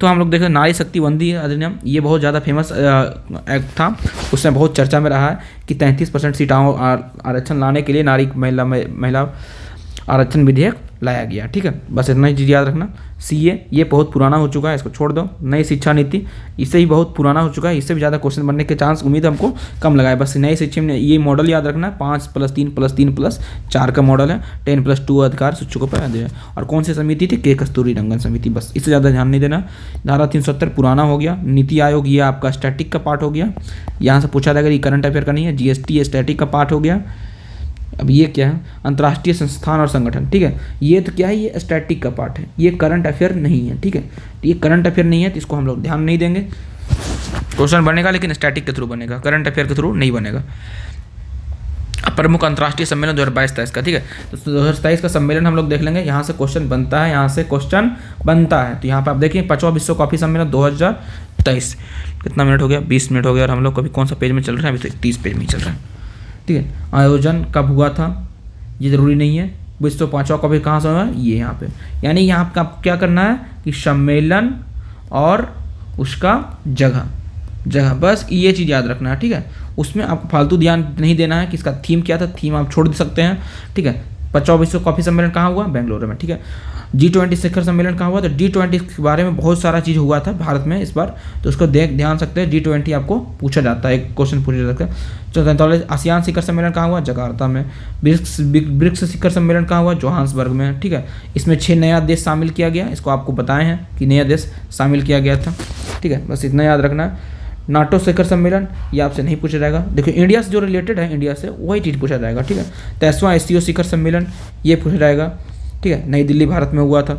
[SPEAKER 1] तो हम लोग देखें नारी शक्ति वंदे अधिनियम, ये बहुत ज़्यादा फेमस एक्ट था, उसमें बहुत चर्चा में रहा है कि 33% सीटों आरक्षण लाने के लिए नारी महिला आरक्षण विधेयक लाया गया। ठीक है, बस इतना ही चीज़ याद रखना। सीए ये बहुत पुराना हो चुका है, इसको छोड़ दो। नई शिक्षा नीति, इससे ही बहुत पुराना हो चुका है, इससे भी ज़्यादा क्वेश्चन बनने के चांस उम्मीद हमको कम लगाए। बस नई शिक्षा में ये मॉडल याद रखना है, 5+3+3+4 का मॉडल है, 10+2 अधिकार शिक्षकों पर है। और कौन सी समिति थी? के कस्तूरी रंगन समिति। बस इससे ज़्यादा ध्यान नहीं देना। धारा 370 पुराना हो गया। नीति आयोग ये आपका स्टैटिक का पार्ट हो गया, यहाँ से पूछा जाएगा, ये करंट अफेयर का नहीं है। जीएसटी ये स्टैटिक का पार्ट हो गया। अब ये क्या है? अंतर्राष्ट्रीय संस्थान और संगठन। ठीक है, ये तो क्या है? ये स्टैटिक का पार्ट है, ये करंट अफेयर नहीं है। ठीक है, तो ये करंट अफेयर नहीं है, तो इसको हम लोग ध्यान नहीं देंगे। क्वेश्चन बनेगा लेकिन स्टैटिक के थ्रू बनेगा, करंट अफेयर के थ्रू नहीं बनेगा। अब प्रमुख अंतर्राष्ट्रीय सम्मेलन 2022-23 का। ठीक है, तो 2023 का सम्मेलन हम लोग देख लेंगे। यहाँ से क्वेश्चन बनता है, यहाँ से क्वेश्चन बनता है। तो यहाँ पर आप देखिए 5वां विश्व कॉफी सम्मेलन 2023। कितना मिनट हो गया? 20 मिनट हो गया। और हम लोग कभी कौन सा पेज में चल रहे हैं? अभी तो 30 पेज में चल रहा है। ठीक है, आयोजन कब हुआ था ये ज़रूरी नहीं है। विश्व 5वां कॉफी कहाँ से हुआ? ये यहाँ पे। यानी यहाँ आपका क्या करना है कि सम्मेलन और उसका जगह, बस ये चीज़ याद रखना है। ठीक है, उसमें आपको फालतू ध्यान नहीं देना है कि इसका थीम क्या था, थीम आप छोड़ सकते हैं। ठीक है, 5वां विश्व कॉफी सम्मेलन कहाँ हुआ? बेंगलुरु में। ठीक है, G20 शिखर सम्मेलन कहाँ हुआ? तो G20 के बारे में बहुत सारा चीज़ हुआ था भारत में इस बार, तो उसको ध्यान सकते हैं। G20 आपको पूछा जाता है, एक क्वेश्चन पूछा जाता है। 44 आसियान शिखर सम्मेलन कहाँ हुआ? जकार्ता में। ब्रिक्स शिखर सम्मेलन कहाँ हुआ? जोहान्सबर्ग में। ठीक है, इसमें 6 नया देश शामिल किया गया, इसको आपको बताए हैं कि नया देश शामिल किया गया था। ठीक है, बस इतना याद रखना है। नाटो शिखर सम्मेलन ये आपसे नहीं पूछा जाएगा। देखो इंडिया से जो रिलेटेड है, इंडिया से वही चीज़ पूछा जाएगा। ठीक है, 23वां SCO शिखर सम्मेलन ये पूछा जाएगा। ठीक है, नई दिल्ली भारत में हुआ था।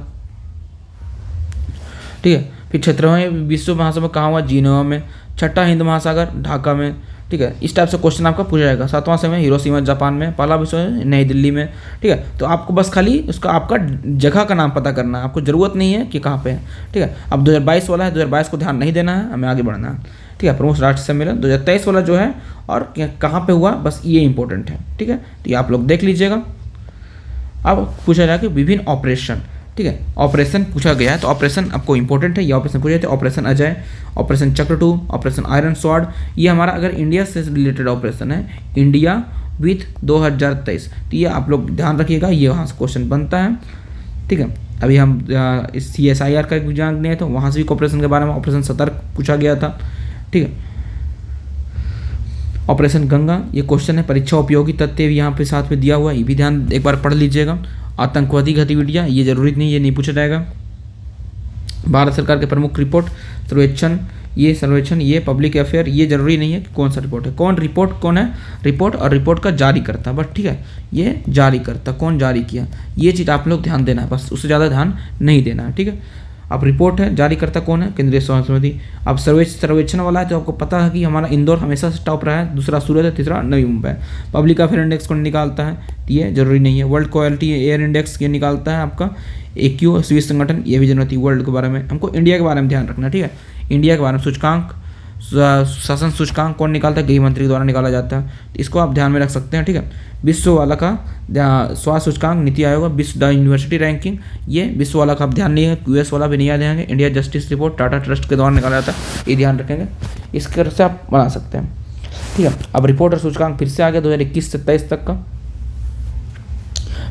[SPEAKER 1] ठीक है, फिर 17वें विश्व महासभा कहाँ हुआ? जिनेवा में। 6ठा हिंद महासागर ढाका में। ठीक है, इस टाइप से क्वेश्चन आपका पूछा जाएगा। 7वां समय हिरोशिमा जापान में। पहला विश्व नई दिल्ली में। ठीक है, तो आपको बस खाली उसका आपका जगह का नाम पता करना है, आपको ज़रूरत नहीं है कि कहाँ पे है। ठीक है, अब 2022 वाला है, 2022 को ध्यान नहीं देना है, हमें आगे बढ़ना है। ठीक है, प्रमुख राष्ट्रीय सम्मेलन 2023 वाला जो है और कहाँ पे हुआ, बस ये इंपॉर्टेंट है। ठीक है, तो ये आप लोग देख लीजिएगा। अब पूछा जाए कि विभिन्न ऑपरेशन। ठीक है, ऑपरेशन पूछा गया है, तो ऑपरेशन आपको इंपॉर्टेंट है। ये ऑपरेशन पूछे थे, ऑपरेशन अजय, ऑपरेशन चक्र 2, ऑपरेशन आयरन स्वॉर्ड। ये हमारा अगर इंडिया से रिलेटेड ऑपरेशन है, इंडिया विथ 2023, तो ये आप लोग ध्यान रखिएगा, ये वहाँ से क्वेश्चन बनता है। ठीक है, अभी हम इस CSIR का एग्जाम दिए तो वहाँ से भी ऑपरेशन के बारे में ऑपरेशन सतर्क पूछा गया था। ठीक है, ऑपरेशन गंगा ये क्वेश्चन है। परीक्षा उपयोगी तथ्य भी यहाँ पे साथ में दिया हुआ है, ये भी ध्यान एक बार पढ़ लीजिएगा। आतंकवादी गतिविधियाँ ये जरूरी नहीं, ये नहीं पूछा जाएगा। भारत सरकार के प्रमुख रिपोर्ट सर्वेक्षण ये पब्लिक अफेयर, ये जरूरी नहीं है कि कौन सा रिपोर्ट है, कौन है रिपोर्ट, और रिपोर्ट का जारी करता। बस ठीक है, ये जारी करता, कौन जारी किया, ये चीज़ आप लोग ध्यान देना है, बस उससे ज़्यादा ध्यान नहीं देना है। ठीक है, अब रिपोर्ट है, जारी करता कौन है? केंद्रीय स्वास्थ्य समिति। अब सर्वेक्षण वाला है, तो आपको पता है कि हमारा इंदौर हमेशा से टॉप रहा है, दूसरा सूरत है, तीसरा Navi Mumbai. Public affair index कौन निकालता है? ये जरूरी नहीं है। वर्ल्ड क्वालिटी एयर इंडेक्स ये निकालता है आपका AQ स्विस संगठन, ये भी जरूरत है। वर्ल्ड के बारे में हमको इंडिया के बारे में ध्यान रखना। ठीक है, इंडिया के बारे में सूचकांक, शासन सूचकांक कौन निकालता है? गृह मंत्री के द्वारा निकाला जाता है, इसको आप ध्यान में रख सकते हैं। ठीक है, विश्व वाला का स्वास्थ्य सूचकांक नीति आयोग, विश्व यूनिवर्सिटी रैंकिंग, ये विश्व वाला का आप ध्यान नहीं है। US वाला भी नहीं याद रहेंगे। India justice report Tata trust के द्वारा निकाला जाता है, ये ध्यान रखेंगे, इसके तरह से आप बना सकते हैं। ठीक है, अब रिपोर्ट और सूचकांक फिर से आ गया 2021 से 23 तक का।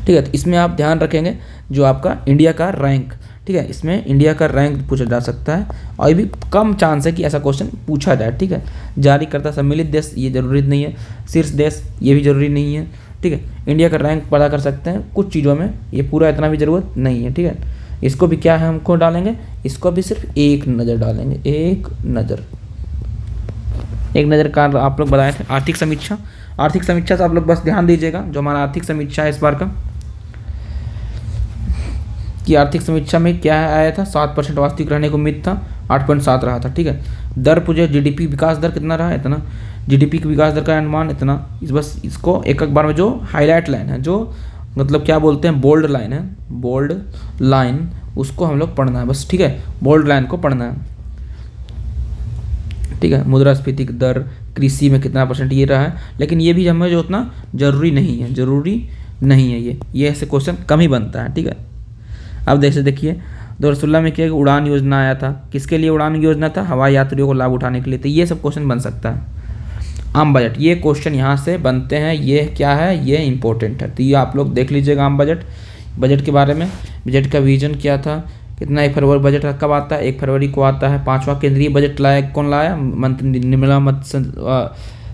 [SPEAKER 1] ठीक है, तो इसमें आप ध्यान रखेंगे जो आपका इंडिया का रैंक। ठीक है, इसमें इंडिया का रैंक पूछा जा सकता है, और ये भी कम चांस है कि ऐसा क्वेश्चन पूछा जाए। ठीक है, जारी करता सम्मिलित देश ये जरूरी नहीं है। शीर्ष देश ये भी जरूरी नहीं है। ठीक है, इंडिया का रैंक पता कर सकते हैं कुछ चीज़ों में, ये पूरा इतना भी ज़रूरत नहीं है। ठीक है, इसको भी क्या है हमको डालेंगे, इसको भी सिर्फ एक नज़र डालेंगे, एक नज़र का आप लोग बताए थे। आर्थिक समीक्षा से आप लोग बस ध्यान दीजिएगा, जो हमारा आर्थिक समीक्षा है इस बार का, कि आर्थिक समीक्षा में क्या आया था? 7% वास्तविक रहने की उम्मीद था, 8.7 रहा था। ठीक है, दर पूछे GDP विकास दर कितना रहा? इतना। GDP की विकास दर का अनुमान इतना। बस इसको एक बार में जो हाईलाइट लाइन है, जो मतलब क्या बोलते हैं, बोल्ड लाइन है, बोल्ड लाइन, उसको हम लोग पढ़ना है बस। ठीक है, बोल्ड लाइन को पढ़ना है। ठीक है। मुद्रास्फीति की दर, कृषि में कितना परसेंट ये रहा है, लेकिन ये भी हमें जो उतना ज़रूरी नहीं है, ज़रूरी नहीं है ये ऐसे क्वेश्चन कम ही बनता है, ठीक है। अब जैसे देखिए 2016 में क्या उड़ान योजना आया था, किसके लिए उड़ान योजना था? हवाई यात्रियों को लाभ उठाने के लिए। तो ये सब क्वेश्चन बन सकता है। आम बजट, ये क्वेश्चन यहाँ से बनते हैं, ये क्या है, ये इंपॉर्टेंट है, तो ये आप लोग देख लीजिएगा। आम बजट के बारे में, बजट का विजन क्या था, कितना 1 फरवरी बजट कब आता है? 1 फरवरी को आता है। 5वां केंद्रीय बजट लाया कौन लाया? मंत्री निर्मला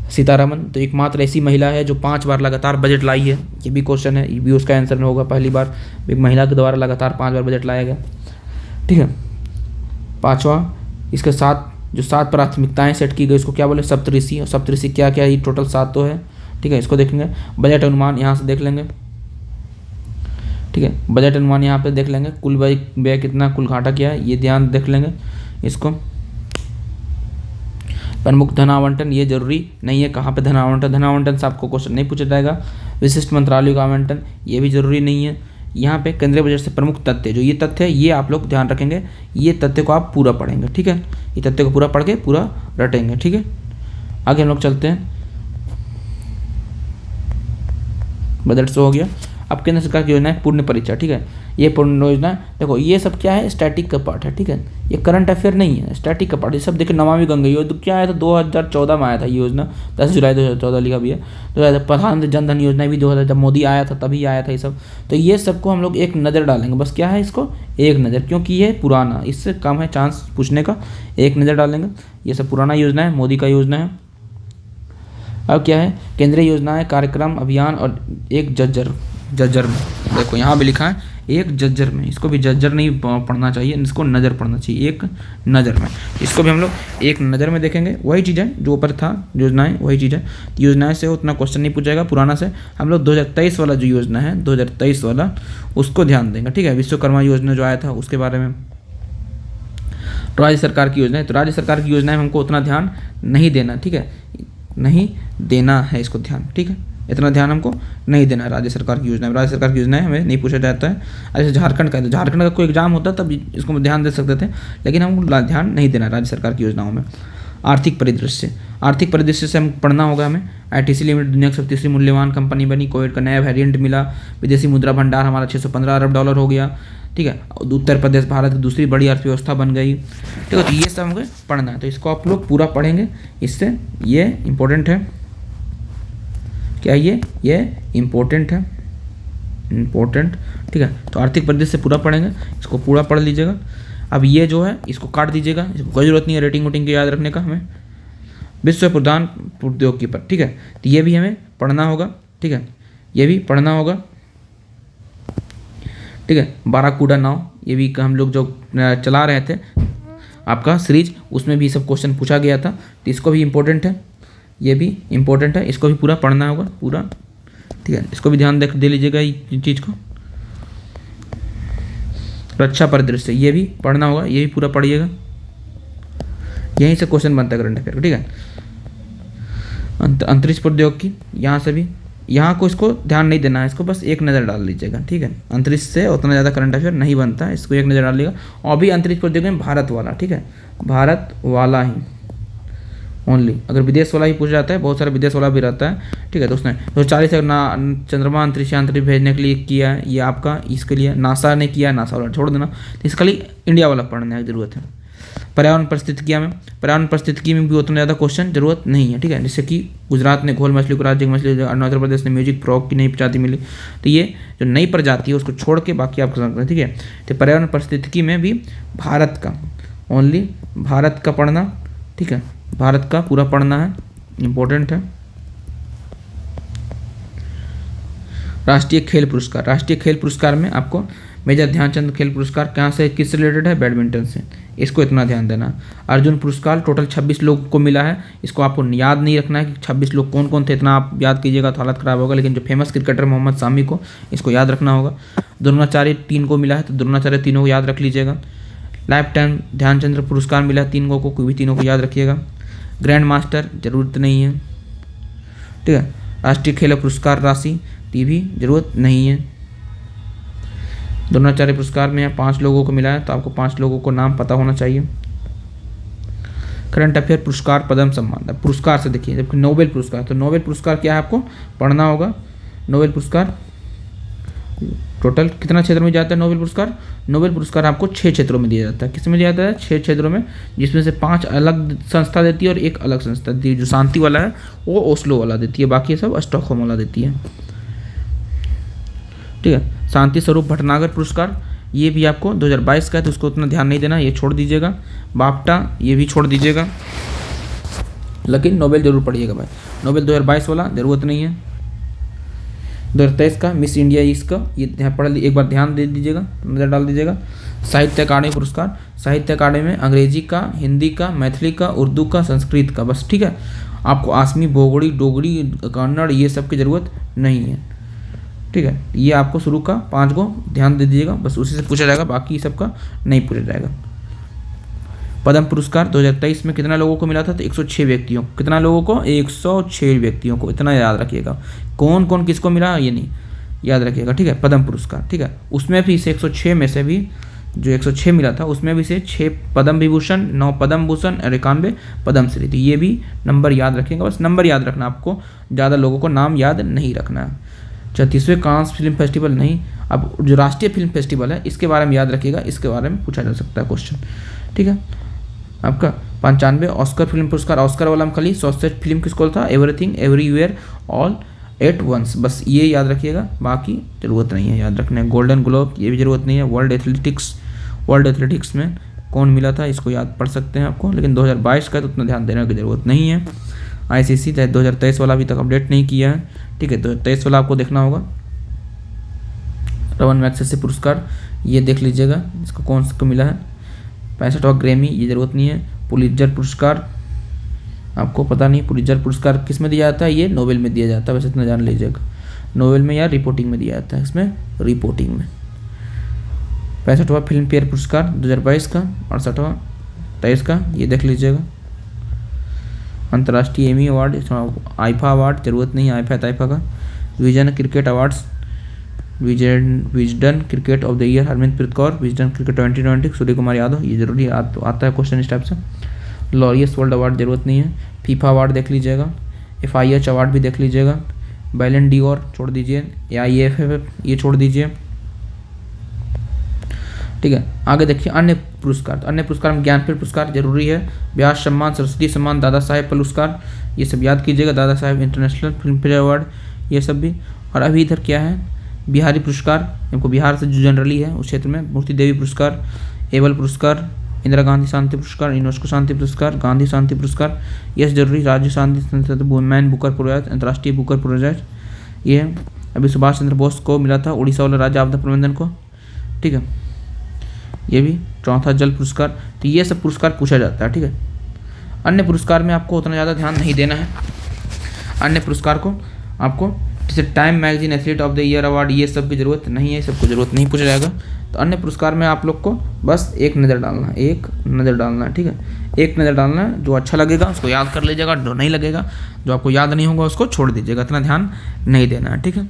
[SPEAKER 1] सीतारमन। तो एकमात्र ऐसी महिला है जो 5 बार लगातार बजट लाई है। ये भी क्वेश्चन है, ये भी उसका आंसर में होगा। पहली बार एक महिला के द्वारा लगातार 5 बार बजट लाया गया, ठीक है। 5वां, इसके साथ जो 7 प्राथमिकताएं सेट की गई उसको क्या बोले? सप्तऋषि। और सप्तऋषि क्या क्या है? ये टोटल 7 तो है, ठीक है। इसको देखेंगे। बजट अनुमान यहाँ से देख लेंगे, ठीक है। बजट अनुमान यहाँ पे देख लेंगे। कुल व्यय कितना, कुल घाटा क्या है, ये ध्यान देख लेंगे इसको। प्रमुख धन आवंटन, ये जरूरी नहीं है कहाँ पे धन आवंटन से आपको क्वेश्चन नहीं पूछा जाएगा। विशिष्ट मंत्रालयों का आवंटन, ये भी जरूरी नहीं है। यहाँ पे केंद्रीय बजट से प्रमुख तथ्य, जो ये तथ्य है ये आप लोग ध्यान रखेंगे, ये तथ्य को आप पूरा पढ़ेंगे, ठीक है। ये तथ्य को पूरा पढ़ के पूरा रटेंगे, ठीक है। आगे हम लोग चलते हैं। बजट से हो गया। अब केंद्र सरकार की योजना है पूर्ण परीक्षा, ठीक है। ये पूर्ण योजना, देखो ये सब क्या है? स्टैटिक का पार्ट है, ठीक है। ये करंट अफेयर नहीं है, स्टैटिक का पार्ट। ये सब देखिए, नमामि गंगे योजना क्या आया था? 2014 में आया था ये योजना, 10 जुलाई 2014 लिखा भी है। तो प्रधानमंत्री जन धन योजना भी 2000 जब मोदी आया था तभी आया था ये सब। तो ये सबको हम लोग एक नज़र डालेंगे, बस क्या है इसको? एक नज़र, क्योंकि ये पुराना, इससे कम है चांस पूछने का, एक नज़र डालेंगे। ये सब पुराना योजना है, मोदी का योजना है। अब क्या है? केंद्रीय योजनाएं, कार्यक्रम, अभियान और एक जज्जर में, देखो यहाँ भी लिखा है एक जज्जर में। इसको भी जज्जर नहीं पढ़ना चाहिए, इसको नज़र पढ़ना चाहिए, एक नज़र में। इसको भी हम लोग एक नज़र में देखेंगे। वही चीज़ है जो ऊपर था, योजनाएं वही चीज़ है। योजनाएं से उतना क्वेश्चन नहीं पूछा जाएगा, पुराना से हम लोग 2023 वाला जो योजना है, 2023 वाला, उसको ध्यान देंगे, ठीक है। विश्वकर्मा योजना जो आया था उसके बारे में। राज्य सरकार की योजना है, तो राज्य सरकार की योजना में हमको उतना ध्यान नहीं देना, ठीक है, नहीं देना है इसको ध्यान, ठीक है। इतना ध्यान हमको नहीं देना है राज्य सरकार की योजना में। राज्य सरकार की योजनाएं हमें नहीं पूछा जाता है। ऐसे झारखंड का, तो झारखंड का कोई एग्जाम होता तब इसको ध्यान दे सकते थे, लेकिन हमको ध्यान नहीं देना राज्य सरकार की योजनाओं में। आर्थिक परिदृश्य से हम पढ़ना होगा हमें। ITC लिमिटेड दुनिया की सबसे मूल्यवान कंपनी बनी, कोविड का नया वेरिएंट मिला, विदेशी मुद्रा भंडार हमारा 615 अरब डॉलर हो गया, ठीक है। उत्तर प्रदेश भारत की दूसरी बड़ी अर्थव्यवस्था बन गई, ठीक है। तो ये सब हमको पढ़ना है, तो इसको आप लोग पूरा पढ़ेंगे। इससे ये इम्पोर्टेंट है, क्या ये इम्पोर्टेंट है, इम्पोर्टेंट, ठीक है। तो आर्थिक परिदृश्य से पूरा पढ़ेंगे, इसको पूरा पढ़ लीजिएगा। अब ये जो है इसको काट दीजिएगा, इसको कोई ज़रूरत नहीं है रेटिंग वोटिंग के याद रखने का हमें। विश्व प्रधान प्रौद्योगिकी पर, ठीक है, तो ये भी हमें पढ़ना होगा, ठीक है, ये भी पढ़ना होगा, ठीक है। बाराकूडा नाव, ये भी हम लोग जो चला रहे थे आपका सीरीज, उसमें भी सब क्वेश्चन पूछा गया था, तो इसको भी इम्पोर्टेंट है, ये भी इम्पोर्टेंट है, इसको भी पूरा पढ़ना होगा पूरा, ठीक है। इसको भी ध्यान दे लीजिएगा इस चीज़ को। रक्षा परिदृश्य, ये भी पढ़ना होगा, ये भी पूरा पढ़िएगा, यहीं से क्वेश्चन बनता है करंट अफेयर, ठीक है। अंतरिक्ष प्रौद्योगिकी, यहाँ से भी, यहाँ को इसको ध्यान नहीं देना है, इसको बस एक नज़र डाल लीजिएगा, ठीक है। अंतरिक्ष से उतना ज़्यादा करंट अफेयर नहीं बनता, इसको एक नज़र डाल लीजिएगा। और भी अंतरिक्ष प्रौद्योगिकी में भारत वाला, ठीक है, भारत वाला ही ओनली। अगर विदेश वाला ही पूछा जाता है, बहुत सारा विदेश वाला भी रहता है, ठीक है। तो उसने 2040 चंद्रमा अंतरिक्ष भेजने के लिए किया है, ये आपका इसके लिए नासा ने किया है, नासा वाला छोड़ देना, तो इसके लिए इंडिया वाला पढ़ने की ज़रूरत है। पर्यावरण परिस्थितिकी में भी उतना ज़्यादा क्वेश्चन जरूरत नहीं है, ठीक है। जैसे कि गुजरात ने घोल मछली को राज्य की मछली, अरुणाचल प्रदेश ने म्यूजिक फ्रॉग की नई प्रजाति मिली, तो ये जो नई प्रजाति है उसको छोड़ के बाकी आप कर सकते हैं, ठीक है। तो पर्यावरण परिस्थितिकी में भी भारत का, ओनली भारत का पढ़ना, ठीक है, भारत का पूरा पढ़ना है, इम्पोर्टेंट है। राष्ट्रीय खेल पुरस्कार में आपको मेजर ध्यानचंद खेल पुरस्कार कहाँ से, किस रिलेटेड है? बैडमिंटन से, इसको इतना ध्यान देना। अर्जुन पुरस्कार टोटल 26 लोगों को मिला है, इसको आपको याद नहीं रखना है कि 26 लोग कौन कौन थे, इतना आप याद कीजिएगा तो हालत ख़राब होगा। लेकिन जो फेमस क्रिकेटर मोहम्मद शामी को, इसको याद रखना होगा। द्रोणाचार्य 3 को मिला है, तो द्रोणाचार्य तीनों को याद रख लीजिएगा। लाइफ टाइम ध्यानचंद्र पुरस्कार मिला है 3 को, कोई भी तीनों को याद रखिएगा। ग्रैंड मास्टर जरूरत नहीं है, ठीक है। राष्ट्रीय खेल पुरस्कार राशि, ये भी जरूरत नहीं है। द्रोणाचार्य पुरस्कार में 5 लोगों को मिला है, तो आपको 5 लोगों को नाम पता होना चाहिए। करंट अफेयर पुरस्कार पद्म सम्मान, पुरस्कार से देखिए, जबकि नोबेल पुरस्कार, तो नोबेल पुरस्कार क्या है आपको पढ़ना होगा। नोबेल पुरस्कार टोटल कितना क्षेत्र में जाता है नोबेल पुरस्कार? नोबेल पुरस्कार आपको 6 क्षेत्रों में दिया जाता है। किस में दिया जाता है? 6 क्षेत्रों में, जिसमें से 5 अलग संस्था देती है और 1 अलग संस्था देती है। जो शांति वाला है वो ओस्लो वाला देती है, बाकी सब स्टॉकहोम वाला देती है। ठीक है, शांति स्वरूप भटनागर पुरस्कार ये भी आपको 2022 का है, तो उसको उतना ध्यान नहीं देना, ये छोड़ दीजिएगा। बाफ्टा ये भी छोड़ दीजिएगा, लेकिन नोबेल जरूर पढ़िएगा भाई। नोबेल 2022 वाला ज़रूरत नहीं है। 2023 का मिस इंडिया इसका ये पढ़ एक बार ध्यान दे दीजिएगा, नज़र डाल दीजिएगा। साहित्य अकादमी पुरस्कार, साहित्य अकादमी में अंग्रेजी का, हिंदी का, मैथिली का, उर्दू का, संस्कृत का, बस। ठीक है, आपको आसमी, भोगड़ी, डोगरी, कन्नड़ ये सब की ज़रूरत नहीं है। ठीक है, ये आपको शुरू का 5 को ध्यान दे दीजिएगा, बस उसी से पूछा जाएगा, बाकी सबका नहीं पूछा जाएगा। पद्म पुरस्कार 2023 में कितना लोगों को मिला था? तो 106 व्यक्तियों। कितना लोगों को? 106 व्यक्तियों को, इतना याद रखिएगा। कौन कौन किसको मिला ये नहीं याद रखिएगा। ठीक है, पद्म पुरस्कार। ठीक है, उसमें भी से 106 में से भी जो 106 मिला था उसमें भी से 6 पद्म विभूषण, 9 पद्म भूषण और 91 पद्मश्री। तो ये भी नंबर याद रखेंगे, बस नंबर याद रखना, आपको ज़्यादा लोगों को नाम याद नहीं रखना है। 36वें कांस फिल्म फेस्टिवल नहीं, अब जो राष्ट्रीय फिल्म फेस्टिवल है इसके बारे में याद रखिएगा, इसके बारे में पूछा जा सकता है क्वेश्चन। ठीक है, आपका 95 ऑस्कर फिल्म पुरस्कार, ऑस्कर वाला में खाली सर्वश्रेष्ठ फिल्म किसको था? Everything everywhere all at once, बस ये याद रखिएगा, बाकी ज़रूरत नहीं है याद रखने। गोल्डन ग्लोब ये भी ज़रूरत नहीं है। वर्ल्ड एथलेटिक्स में कौन मिला था इसको याद पढ़ सकते हैं आपको, लेकिन 2022 का तो उतना ध्यान देने की ज़रूरत नहीं है। ICC 2023 वाला अभी तक अपडेट नहीं किया है। ठीक है, 2023 वाला आपको देखना होगा। रवन मैग्सेसे पुरस्कार ये देख लीजिएगा, इसको कौन सा को मिला है? 65वां ग्रैमी, ये ज़रूरत नहीं है। पुलित्जर पुरस्कार आपको पता नहीं, पुलित्जर पुरस्कार किस में दिया जाता है? ये नोबेल में दिया जाता है, वैसे इतना जान लीजिएगा, नोबेल में या रिपोर्टिंग में दिया जाता है, इसमें रिपोर्टिंग में। 65वां फिल्म फेयर पुरस्कार 2022 का, 68वां 23 का, ये देख लीजिएगा। अंतर्राष्ट्रीय एमी अवार्ड, आईफा अवार्ड ज़रूरत नहीं है, आईफा ताइफा का। Vision cricket awards, Wisden cricket of the year Harmanpreet Kaur, Wisden cricket 2020 Surya Kumar Yadav, ये जरूरी आता है क्वेश्चन इस टाइप से। लॉरियस वर्ल्ड अवार्ड ज़रूरत नहीं है। फीफा अवार्ड देख लीजिएगा, FIH अवार्ड भी देख लीजिएगा। बैलन डी और छोड़ दीजिए, AIFF ये छोड़ दीजिए। ठीक है, आगे देखिए अन्य पुरस्कार। तो अन्य पुरस्कार में ज्ञानपीठ पुरस्कार जरूरी है, व्यास सम्मान, सरस्वती सम्मान, दादा साहेब पुरस्कार ये सब याद कीजिएगा, Dada Saheb international film fair award ये सब भी। और अभी इधर क्या है? बिहारी पुरस्कार, इनको बिहार से जो जनरली है उस क्षेत्र में, मूर्ति देवी पुरस्कार, एबल पुरस्कार, इंदिरा गांधी शांति पुरस्कार, यूनेस्को शांति पुरस्कार, गांधी शांति पुरस्कार, यस जरूरी, राज्य शांति, वुमेन बुकर पुरस्कार, अंतर्राष्ट्रीय बुकर पुरस्कार ये है। अभी सुभाष चंद्र बोस को मिला था, उड़ीसा वाला राज्य आपदा प्रबंधन को। ठीक है, ये भी। चौथा जल पुरस्कार, तो ये सब पुरस्कार पूछा जाता है। ठीक है, अन्य पुरस्कार में आपको उतना ज़्यादा ध्यान नहीं देना है। अन्य पुरस्कार को आपको जैसे time magazine athlete of the year award ये सब की ज़रूरत नहीं है, सबको ज़रूरत नहीं पूछा जाएगा। तो अन्य पुरस्कार में आप लोग को बस एक नज़र डालना है। ठीक है, एक नज़र डालना है, जो अच्छा लगेगा उसको याद कर लीजिएगा, जो नहीं लगेगा, जो आपको याद नहीं होगा उसको छोड़ दीजिएगा, इतना ध्यान नहीं देना है। ठीक है,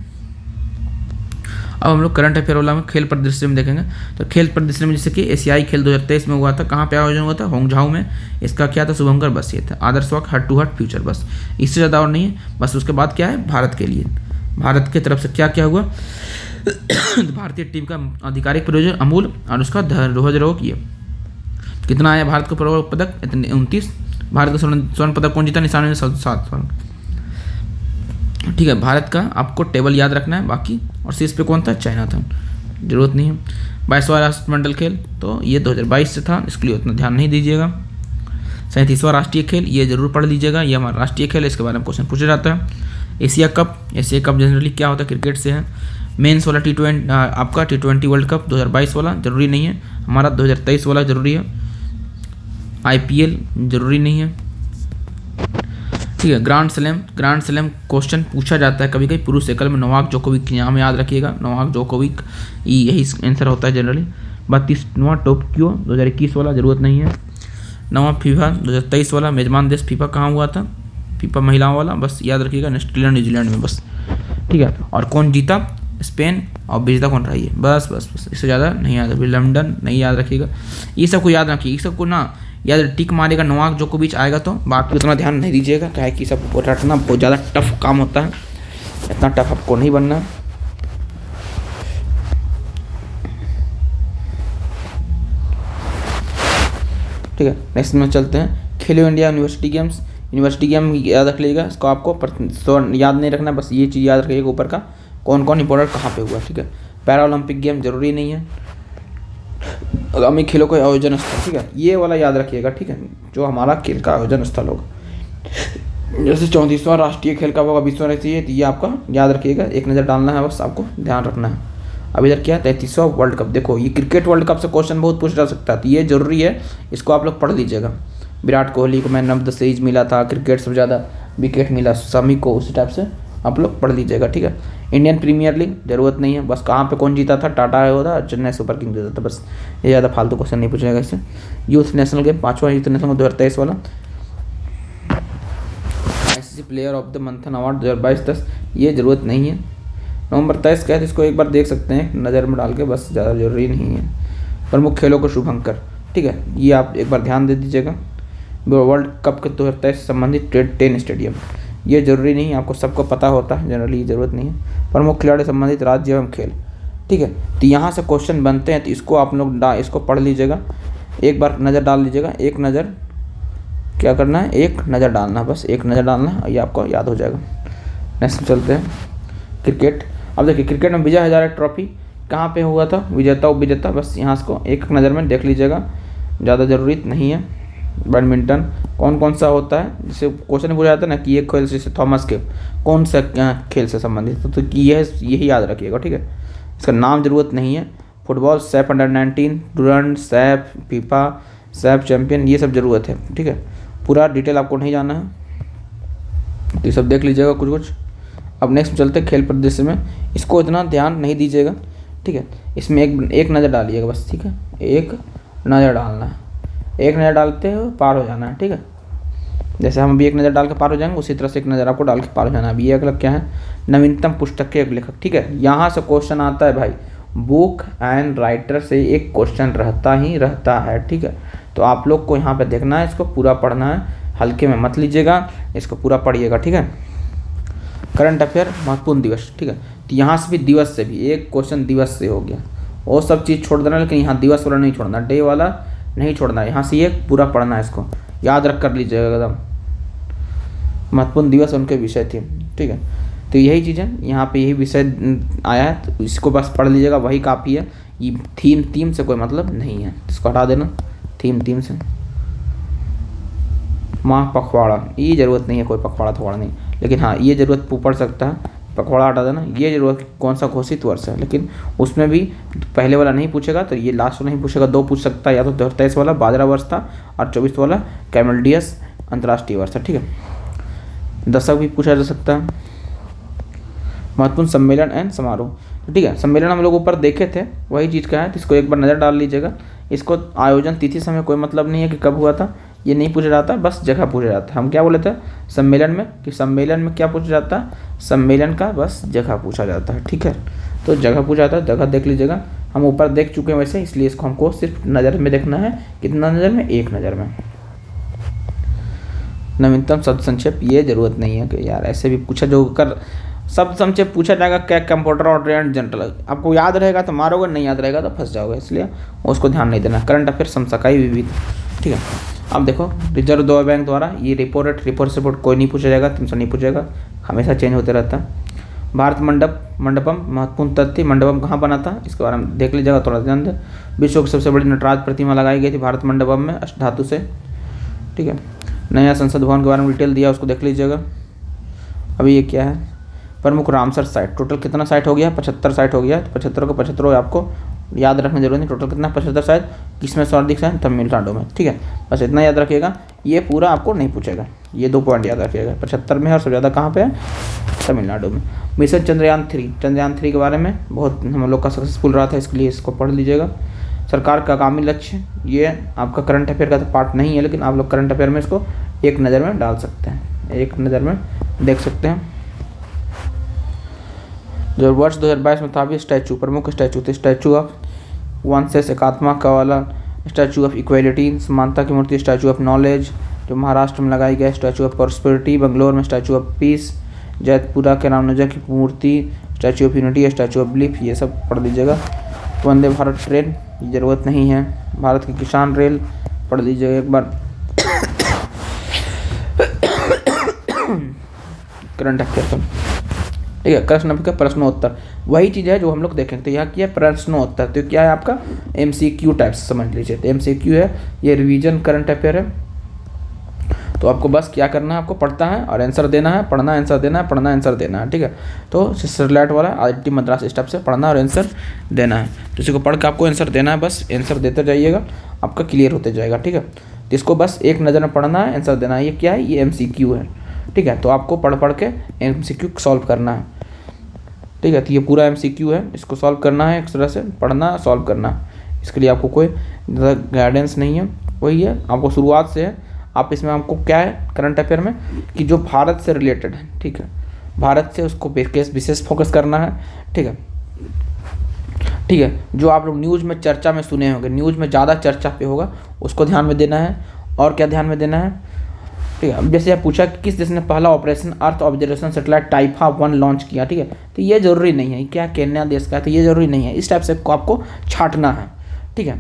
[SPEAKER 1] अब हम लोग करंट अफेयर वाला में खेल परिदृश्य में देखेंगे। तो खेल परिदृश्य में जैसे कि एशियाई खेल 2023 में हुआ था, कहाँ पे आयोजन हुआ था? होंगझाओ में। इसका क्या था? शुभंकर बस ये था, आदर्श वक्त हट टू हट फ्यूचर, बस इससे ज़्यादा और नहीं है। बस उसके बाद क्या है? भारत के लिए, भारत की तरफ से क्या क्या हुआ? भारतीय टीम का आधिकारिक प्रायोजन अमूल और उसका ध्वजारोहण किया। कितना आया भारत को स्वर्ण पदक? 29। भारत का स्वर्ण पदक कौन जीता? 97 स्वर्ण। ठीक है, भारत का आपको टेबल याद रखना है बाकी, और शीर्ष पे कौन था? चाइना था, जरूरत नहीं है। 22वां राष्ट्रमंडल खेल, तो ये 2022 से था, इसके लिए उतना ध्यान नहीं दीजिएगा। 37वां राष्ट्रीय खेल, ये जरूर पढ़ लीजिएगा, ये हमारा राष्ट्रीय खेल है, इसके बारे में क्वेश्चन पूछा जाता है। एशिया कप जनरली क्या होता है? क्रिकेट से है। मेंस वाला T20 आपका T20 वर्ल्ड कप 2022 वाला जरूरी नहीं है, हमारा 2023 वाला जरूरी है। IPL जरूरी नहीं है। ठीक है, ग्रैंड स्लैम क्वेश्चन पूछा जाता है कभी कभी। पुरुष एकल में नोवाक जोकोविक नाम याद रखिएगा, नोवाक जोकोविक यही आंसर होता है जनरली। 32वां टोक्यो 2021 वाला जरूरत नहीं है। 9वां फीफा 2023 वाला, मेजबान देश फीफा कहाँ हुआ था? फीफा महिलाओं वाला, बस याद रखिएगा, ऑस्ट्रेलिया न्यूजीलैंड में, बस। ठीक है, और कौन जीता? स्पेन, और विजेता कौन रही है? बस इससे ज़्यादा नहीं याद। अभी लंदन नहीं याद रखिएगा, ये सबको याद रखिए, ये सबको ना या टिक मारेगा नोवाक जोकोविच आएगा तो, बाकी उतना ध्यान नहीं दीजिएगा, क्या है कि सब रटना बहुत ज़्यादा टफ काम होता है, इतना टफ आपको नहीं बनना। ठीक है, नेक्स्ट में चलते हैं खेलो India university games. University game याद रख लीजिएगा, इसको आपको याद नहीं रखना, बस ये चीज़ याद रखिएगा ऊपर का कौन कौन इंपॉर्टेंट कहाँ पे हुआ। ठीक है, पैरा ओलंपिक गेम जरूरी नहीं है, आगामी खेलों का आयोजन स्थल, ठीक है, ये वाला याद रखिएगा। ठीक है, जो हमारा खेल का आयोजन स्थल होगा, जैसे 34वां राष्ट्रीय खेल का होगा विश्व स्तरीय, ये आपका याद रखिएगा, एक नज़र डालना है, बस आपको ध्यान रखना है। अब इधर क्या है 33वां वर्ल्ड कप, देखो ये क्रिकेट वर्ल्ड कप से क्वेश्चन बहुत पूछा जा सकता है, तो ये जरूरी है, इसको आप लोग पढ़ लीजिएगा। विराट कोहली को मैन ऑफ द सीरीज मिला था, क्रिकेट सबसे ज़्यादा विकेट मिला समी को, उसी टाइप से आप लोग पढ़ लीजिएगा। ठीक है, इंडियन प्रीमियर लीग जरूरत नहीं है, बस कहाँ पे कौन जीता था, टाटा होता, चेन्नई सुपर किंग जीता था, बस ये ज़्यादा फालतू क्वेश्चन नहीं पूछेगा इससे। यूथ नेशनल गेम, 5वां यूथ नेशनल 2023 वाला। ICC player of the month award 2022-10, ये ज़रूरत नहीं है। नवंबर 23 क्या है, इसको एक बार देख सकते हैं नज़र में डाल के, बस ज़्यादा जरूरी नहीं है। प्रमुख खेलों को शुभंकर, ठीक है, ये आप एक बार ध्यान दे दीजिएगा। वर्ल्ड कप के 2023 से संबंधित 10 स्टेडियम, ये जरूरी नहीं है, आपको सबको पता होता है, जनरली ज़रूरत नहीं है। प्रमुख खिलाड़ी संबंधित राज्य एवं खेल, ठीक है, तो यहाँ से क्वेश्चन बनते हैं, तो इसको आप लोग इसको पढ़ लीजिएगा, एक बार नज़र डाल लीजिएगा, एक नज़र क्या करना है, एक नज़र डालना, बस एक नज़र डालना, ये आपको याद हो जाएगा। नेक्स्ट चलते हैं क्रिकेट। अब देखिए क्रिकेट में विजय हजारे ट्रॉफी कहाँ पे हुआ था, विजेता उपविजेता, बस यहाँ इसको एक नज़र में देख लीजिएगा, ज़्यादा ज़रूरी नहीं है। बैडमिंटन कौन कौन सा होता है, जैसे क्वेश्चन पूछा जाता है ना कि ये खेल से थॉमस के कौन सा खेल से संबंधित, तो यही याद रखिएगा। ठीक है, इसका नाम ज़रूरत नहीं है। Football Saif under-19, Durand, Saif, FIFA, Saif champion, ये सब ज़रूरत है। ठीक है, पूरा डिटेल आपको नहीं जाना है, ये सब देख लीजिएगा कुछ कुछ। अब नेक्स्ट चलते हैं खेल परिदृश्य में, इसको इतना ध्यान नहीं दीजिएगा। ठीक है, इसमें एक नज़र डालिएगा बस। ठीक है, एक नज़र डालना है, एक नज़र डालते हुए पार हो जाना है। ठीक है, जैसे हम अभी एक नज़र डाल के पार हो जाएंगे, उसी तरह से एक नज़र आपको डाल के पार हो जाना है। अभी ये अगला क्या है, नवीनतम पुस्तक के लेखक। ठीक है, यहाँ से क्वेश्चन आता है भाई, बुक एंड राइटर से एक क्वेश्चन रहता ही रहता है। ठीक है, तो आप लोग को यहाँ पे देखना है, इसको पूरा पढ़ना है, हल्के में मत लीजिएगा, इसको पूरा पढ़िएगा। ठीक है, करंट अफेयर महत्वपूर्ण दिवस। ठीक है, तो यहाँ से भी दिवस से भी एक क्वेश्चन दिवस से हो गया, वो सब चीज़ छोड़ देना, लेकिन यहाँ दिवस वाला नहीं छोड़ना, डे वाला नहीं छोड़ना है, यहाँ से ये पूरा पढ़ना है, इसको याद रख कर लीजिएगा एकदम। महत्वपूर्ण दिवस उनके विषय थे। ठीक है, तो यही चीज़ है, यहाँ पे यही विषय आया है, तो इसको बस पढ़ लीजिएगा, वही काफ़ी है। ये थीम से कोई मतलब नहीं है, इसको हटा देना, थीम से। माह पखवाड़ा, ये ज़रूरत नहीं है, कोई पखवाड़ा थोड़ा नहीं, लेकिन हाँ ये ज़रूरत पढ़ सकता है, पखवाड़ा हटा देना। ये जरूरत कौन सा घोषित वर्ष है, लेकिन उसमें भी पहले वाला नहीं पूछेगा, तो ये लास्ट वाला नहीं पूछेगा, दो पूछ सकता है, या तो 2023 वाला बाजरा वर्ष था और 24 वाला कैमेल्डियस अंतर्राष्ट्रीय वर्ष था। ठीक है, दशक भी पूछा जा सकता है। महत्वपूर्ण सम्मेलन एंड समारोह, ठीक है, सम्मेलन हम लोग ऊपर देखे थे, वही चीज़ का है, तो इसको एक बार नज़र डाल लीजिएगा। इसको आयोजन तिथि समय कोई मतलब नहीं है कि कब हुआ था, ये नहीं पूछा जाता, बस जगह पूछा जाता है। हम क्या बोले थे सम्मेलन में, कि सम्मेलन में क्या पूछा जाता है, सम्मेलन का बस जगह पूछा जाता है। ठीक है, तो जगह पूछा जाता है, जगह देख लीजिएगा, हम ऊपर देख चुके हैं वैसे, इसलिए इसको हमको सिर्फ नज़र में देखना है। कितना नज़र में, एक नज़र में। नवीनतम शब्द संक्षेप, ये जरूरत नहीं है कि यार ऐसे भी पूछा जो कर शब्द संक्षेप पूछा जाएगा, क्या कंप्यूटर और ट्रेंड जनरल, आपको याद रहेगा तो मारोगे, नहीं याद रहेगा तो फंस जाओगे, इसलिए उसको ध्यान नहीं देना। करंट अफेयर समसामयिक विविध। ठीक है, अब देखो रिजर्व बैंक द्वारा ये रेपो रिपोर्ट कोई नहीं पूछा जाएगा, 300 नहीं पूछेगा, हमेशा चेंज होते रहता है। भारत मंडपम महत्वपूर्ण तथ्य, मंडपम कहाँ बना था, इसके बारे में देख लीजिएगा, थोड़ा ध्यान दें। विश्व की सबसे बड़ी नटराज प्रतिमा लगाई गई थी भारत मंडपम में अष्टधातु से। ठीक है, नया संसद भवन के बारे में डिटेल दिया, उसको देख लीजिएगा। अभी ये क्या है, प्रमुख रामसर साइट, टोटल कितना साइट हो गया, 75 साइट हो गया, 75 को 75 आपको याद रखने जरूरत नहीं, टोटल कितना 75 साइट, किसमें सर्वाधिक है, तमिलनाडु में। ठीक है, बस इतना याद रखिएगा, ये पूरा आपको नहीं पूछेगा, ये 2 पॉइंट याद रखिएगा, 75 में है और सबसे ज़्यादा कहाँ पे है, तमिलनाडु में। मिशन चंद्रयान 3 के बारे में बहुत हम लोग का सक्सेसफुल रहा था, इसके लिए इसको पढ़ लीजिएगा। सरकार का आगामी लक्ष्य, ये आपका करंट अफेयर का तो पार्ट नहीं है, लेकिन आप लोग करंट अफेयर में इसको एक नज़र में डाल सकते हैं, एक नज़र में देख सकते हैं। जो वर्ष 2022 में था भी स्टैचू, प्रमुख स्टैचू थे, स्टैचू ऑफ वंशेस एकात्मा का वाला स्टैचू ऑफ इक्वलिटी, समानता की मूर्ति, स्टैचू ऑफ नॉलेज जो महाराष्ट्र में लगाई गई, स्टैचू ऑफ प्रॉस्पेरिटी बेंगलोर में, स्टैचू ऑफ पीस जयपुरा के रामानुजा की मूर्ति, statue of unity, statue of belief, ये सब पढ़ लीजिएगा। वंदे भारत ट्रेन ज़रूरत नहीं है। भारत की किसान रेल पढ़ लीजिएगा एक बार। करंट अफेयर का, ठीक है, प्रश्नोत्तर वही चीज़ है जो हम लोग देखेंगे। तो यहाँ क्या प्रश्नोत्तर, तो क्या है आपका MCQ टाइप्स समझ लीजिए। तो MCQ है, ये रिवीजन करंट अफेयर है। तो आपको बस क्या करना है, आपको पढ़ता है और आंसर देना है, पढ़ना आंसर देना है, पढ़ना आंसर देना है, ठीक है। तो सेटेलाइट वाला IIT मद्रास स्टेप से पढ़ना और आंसर देना है। तो इसी को पढ़ के आपको आंसर देना है, बस आंसर देते जाइएगा, आपका क्लियर होते जाएगा, ठीक है। तो इसको बस एक नज़र में पढ़ना है, आंसर देना है। ये क्या है, ये MCQ है, ठीक है। तो आपको पढ़ पढ़ के MCQ सॉल्व करना है, ठीक है। तो ये पूरा MCQ है, इसको सॉल्व करना है, एक तरह से पढ़ना सॉल्व करना। इसके लिए आपको कोई गाइडेंस नहीं है, वही है, आपको शुरुआत से है। आप इसमें आपको क्या है करंट अफेयर में कि जो भारत से रिलेटेड है, ठीक है, भारत से उसको विशेष फोकस करना है, ठीक है, ठीक है। जो आप लोग न्यूज़ में चर्चा में सुने होंगे, न्यूज़ में ज़्यादा चर्चा पे होगा, उसको ध्यान में देना है। और क्या ध्यान में देना है, ठीक है। अब जैसे आप पूछा कि किस देश ने पहला operation earth observation satellite Taifa 1 launch किया, ठीक है। तो ये ज़रूरी नहीं है क्या केन्या देश का है, तो ये ज़रूरी नहीं है। इस टाइप से आपको छांटना है, ठीक है,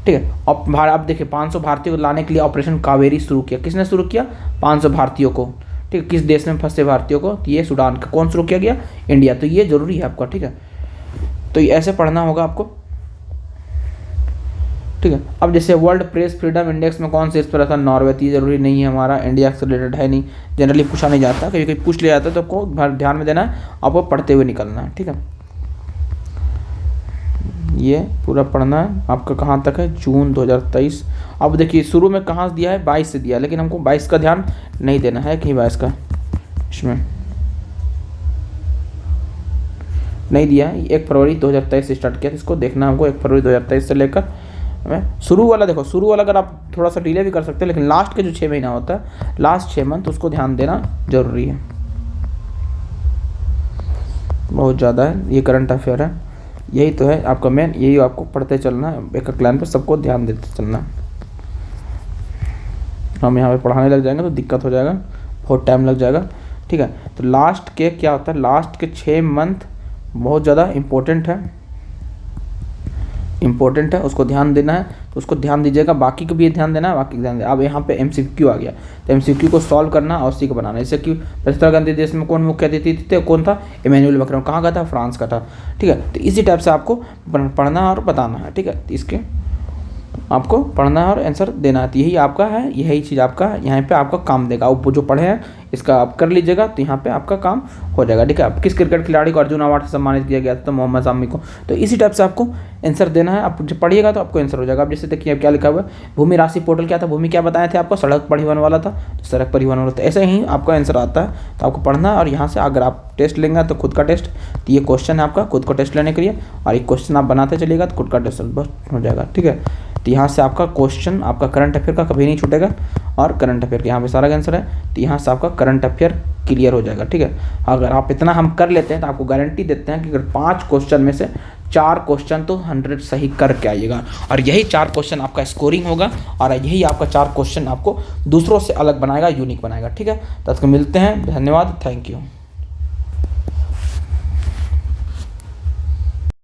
[SPEAKER 1] ठीक है। अब आप देखिए 500 भारतीयों को लाने के लिए ऑपरेशन कावेरी शुरू किया। किसने शुरू किया, 500 भारतीयों को, ठीक है। किस देश में फंसे भारतीयों को, तो ये सूडान का। कौन शुरू किया गया, इंडिया। तो ये जरूरी है आपका, ठीक है। तो ये ऐसे पढ़ना होगा आपको, ठीक है। अब जैसे वर्ल्ड प्रेस फ्रीडम इंडेक्स में कौन से इस पर था, नॉर्वे। तो ये जरूरी नहीं है, हमारा इंडिया से रिलेटेड है नहीं, जनरली पूछा नहीं जाता, कभी कभी पूछ लिया जाता है, तो आपको ध्यान में देना है, आपको पढ़ते हुए निकलना है, ठीक है। ये पूरा पढ़ना है आपका। कहाँ तक है, जून 2023। अब देखिए शुरू में कहाँ से दिया है, 22 से दिया है, लेकिन हमको 22 का ध्यान नहीं देना है, कहीं 22 का इसमें नहीं दिया है। 1 फरवरी 2023 से स्टार्ट किया, तो इसको देखना हमको 1 फरवरी 2023 से लेकर शुरू वाला। देखो शुरू वाला अगर आप थोड़ा सा डिले भी कर सकते हैं, लेकिन लास्ट के जो 6 महीना होता है, लास्ट 6 मंथ, उसको ध्यान देना जरूरी है, बहुत ज़्यादा है। ये करंट अफेयर है, यही तो है आपका मेन, यही आपको पढ़ते चलना है, एक एक लाइन पर सबको ध्यान देते चलना। हम यहाँ पे पढ़ाने लग जाएंगे तो दिक्कत हो जाएगा, बहुत टाइम लग जाएगा, ठीक है। तो लास्ट के क्या होता है, लास्ट के 6 मंथ बहुत ज़्यादा इम्पोर्टेंट है, उसको ध्यान देना है, तो उसको ध्यान दीजिएगा। बाकी को भी ध्यान देना है, बाकी को ध्यान देना। अब यहाँ पे MCQ आ गया, तो MCQ को सॉल्व करना और उसी को बनाना। जैसे कि इंदिरा गांधी देश में कौन मुख्य अतिथि थे, कौन था, इमैनुअल मैक्रोन। कहाँ का था, फ्रांस का था, ठीक है। तो इसी टाइप से आपको पढ़ना और बताना है, ठीक है। तो इसके आपको पढ़ना है और आंसर देना है, तो यही आपका है, यही चीज़ आपका यहाँ पे आपका काम देगा। आप जो पढ़े हैं इसका आप कर लीजिएगा, तो यहाँ पे आपका काम हो जाएगा, ठीक है। अब किस क्रिकेट खिलाड़ी को अर्जुन अवार्ड से सम्मानित किया गया था, तो मोहम्मद शामी को। तो इसी टाइप से आपको आंसर देना है। आप जब पढ़िएगा तो आपको आंसर हो जाएगा। अब जैसे देखिए अब क्या लिखा हुआ है, भूमि राशि पोर्टल क्या था, भूमि क्या बताए थे आपको, सड़क परिवहन वाला था, तो सड़क परिवहन वाला था। ऐसे ही आपका आंसर आता है, तो आपको पढ़ना है। और यहाँ से अगर आप टेस्ट लेंगे तो खुद का टेस्ट, तो ये क्वेश्चन है आपका खुद को टेस्ट लेने के लिए, और एक क्वेश्चन आप बनाते चलिएगा तो खुद का टेस्ट बस हो जाएगा, ठीक है। तो यहाँ से आपका क्वेश्चन आपका करंट अफेयर का कभी नहीं छूटेगा, और करंट अफेयर का यहाँ पे सारा आंसर है, तो यहाँ से आपका करंट अफेयर क्लियर हो जाएगा, ठीक है। अगर आप इतना हम कर लेते हैं तो आपको गारंटी देते हैं कि अगर 5 क्वेश्चन में से 4 क्वेश्चन तो 100 सही करके आइएगा, और यही 4 क्वेश्चन आपका स्कोरिंग होगा, और यही आपका 4 क्वेश्चन आपको दूसरों से अलग बनाएगा, यूनिक बनाएगा, ठीक है। तो मिलते हैं, धन्यवाद, थैंक यू।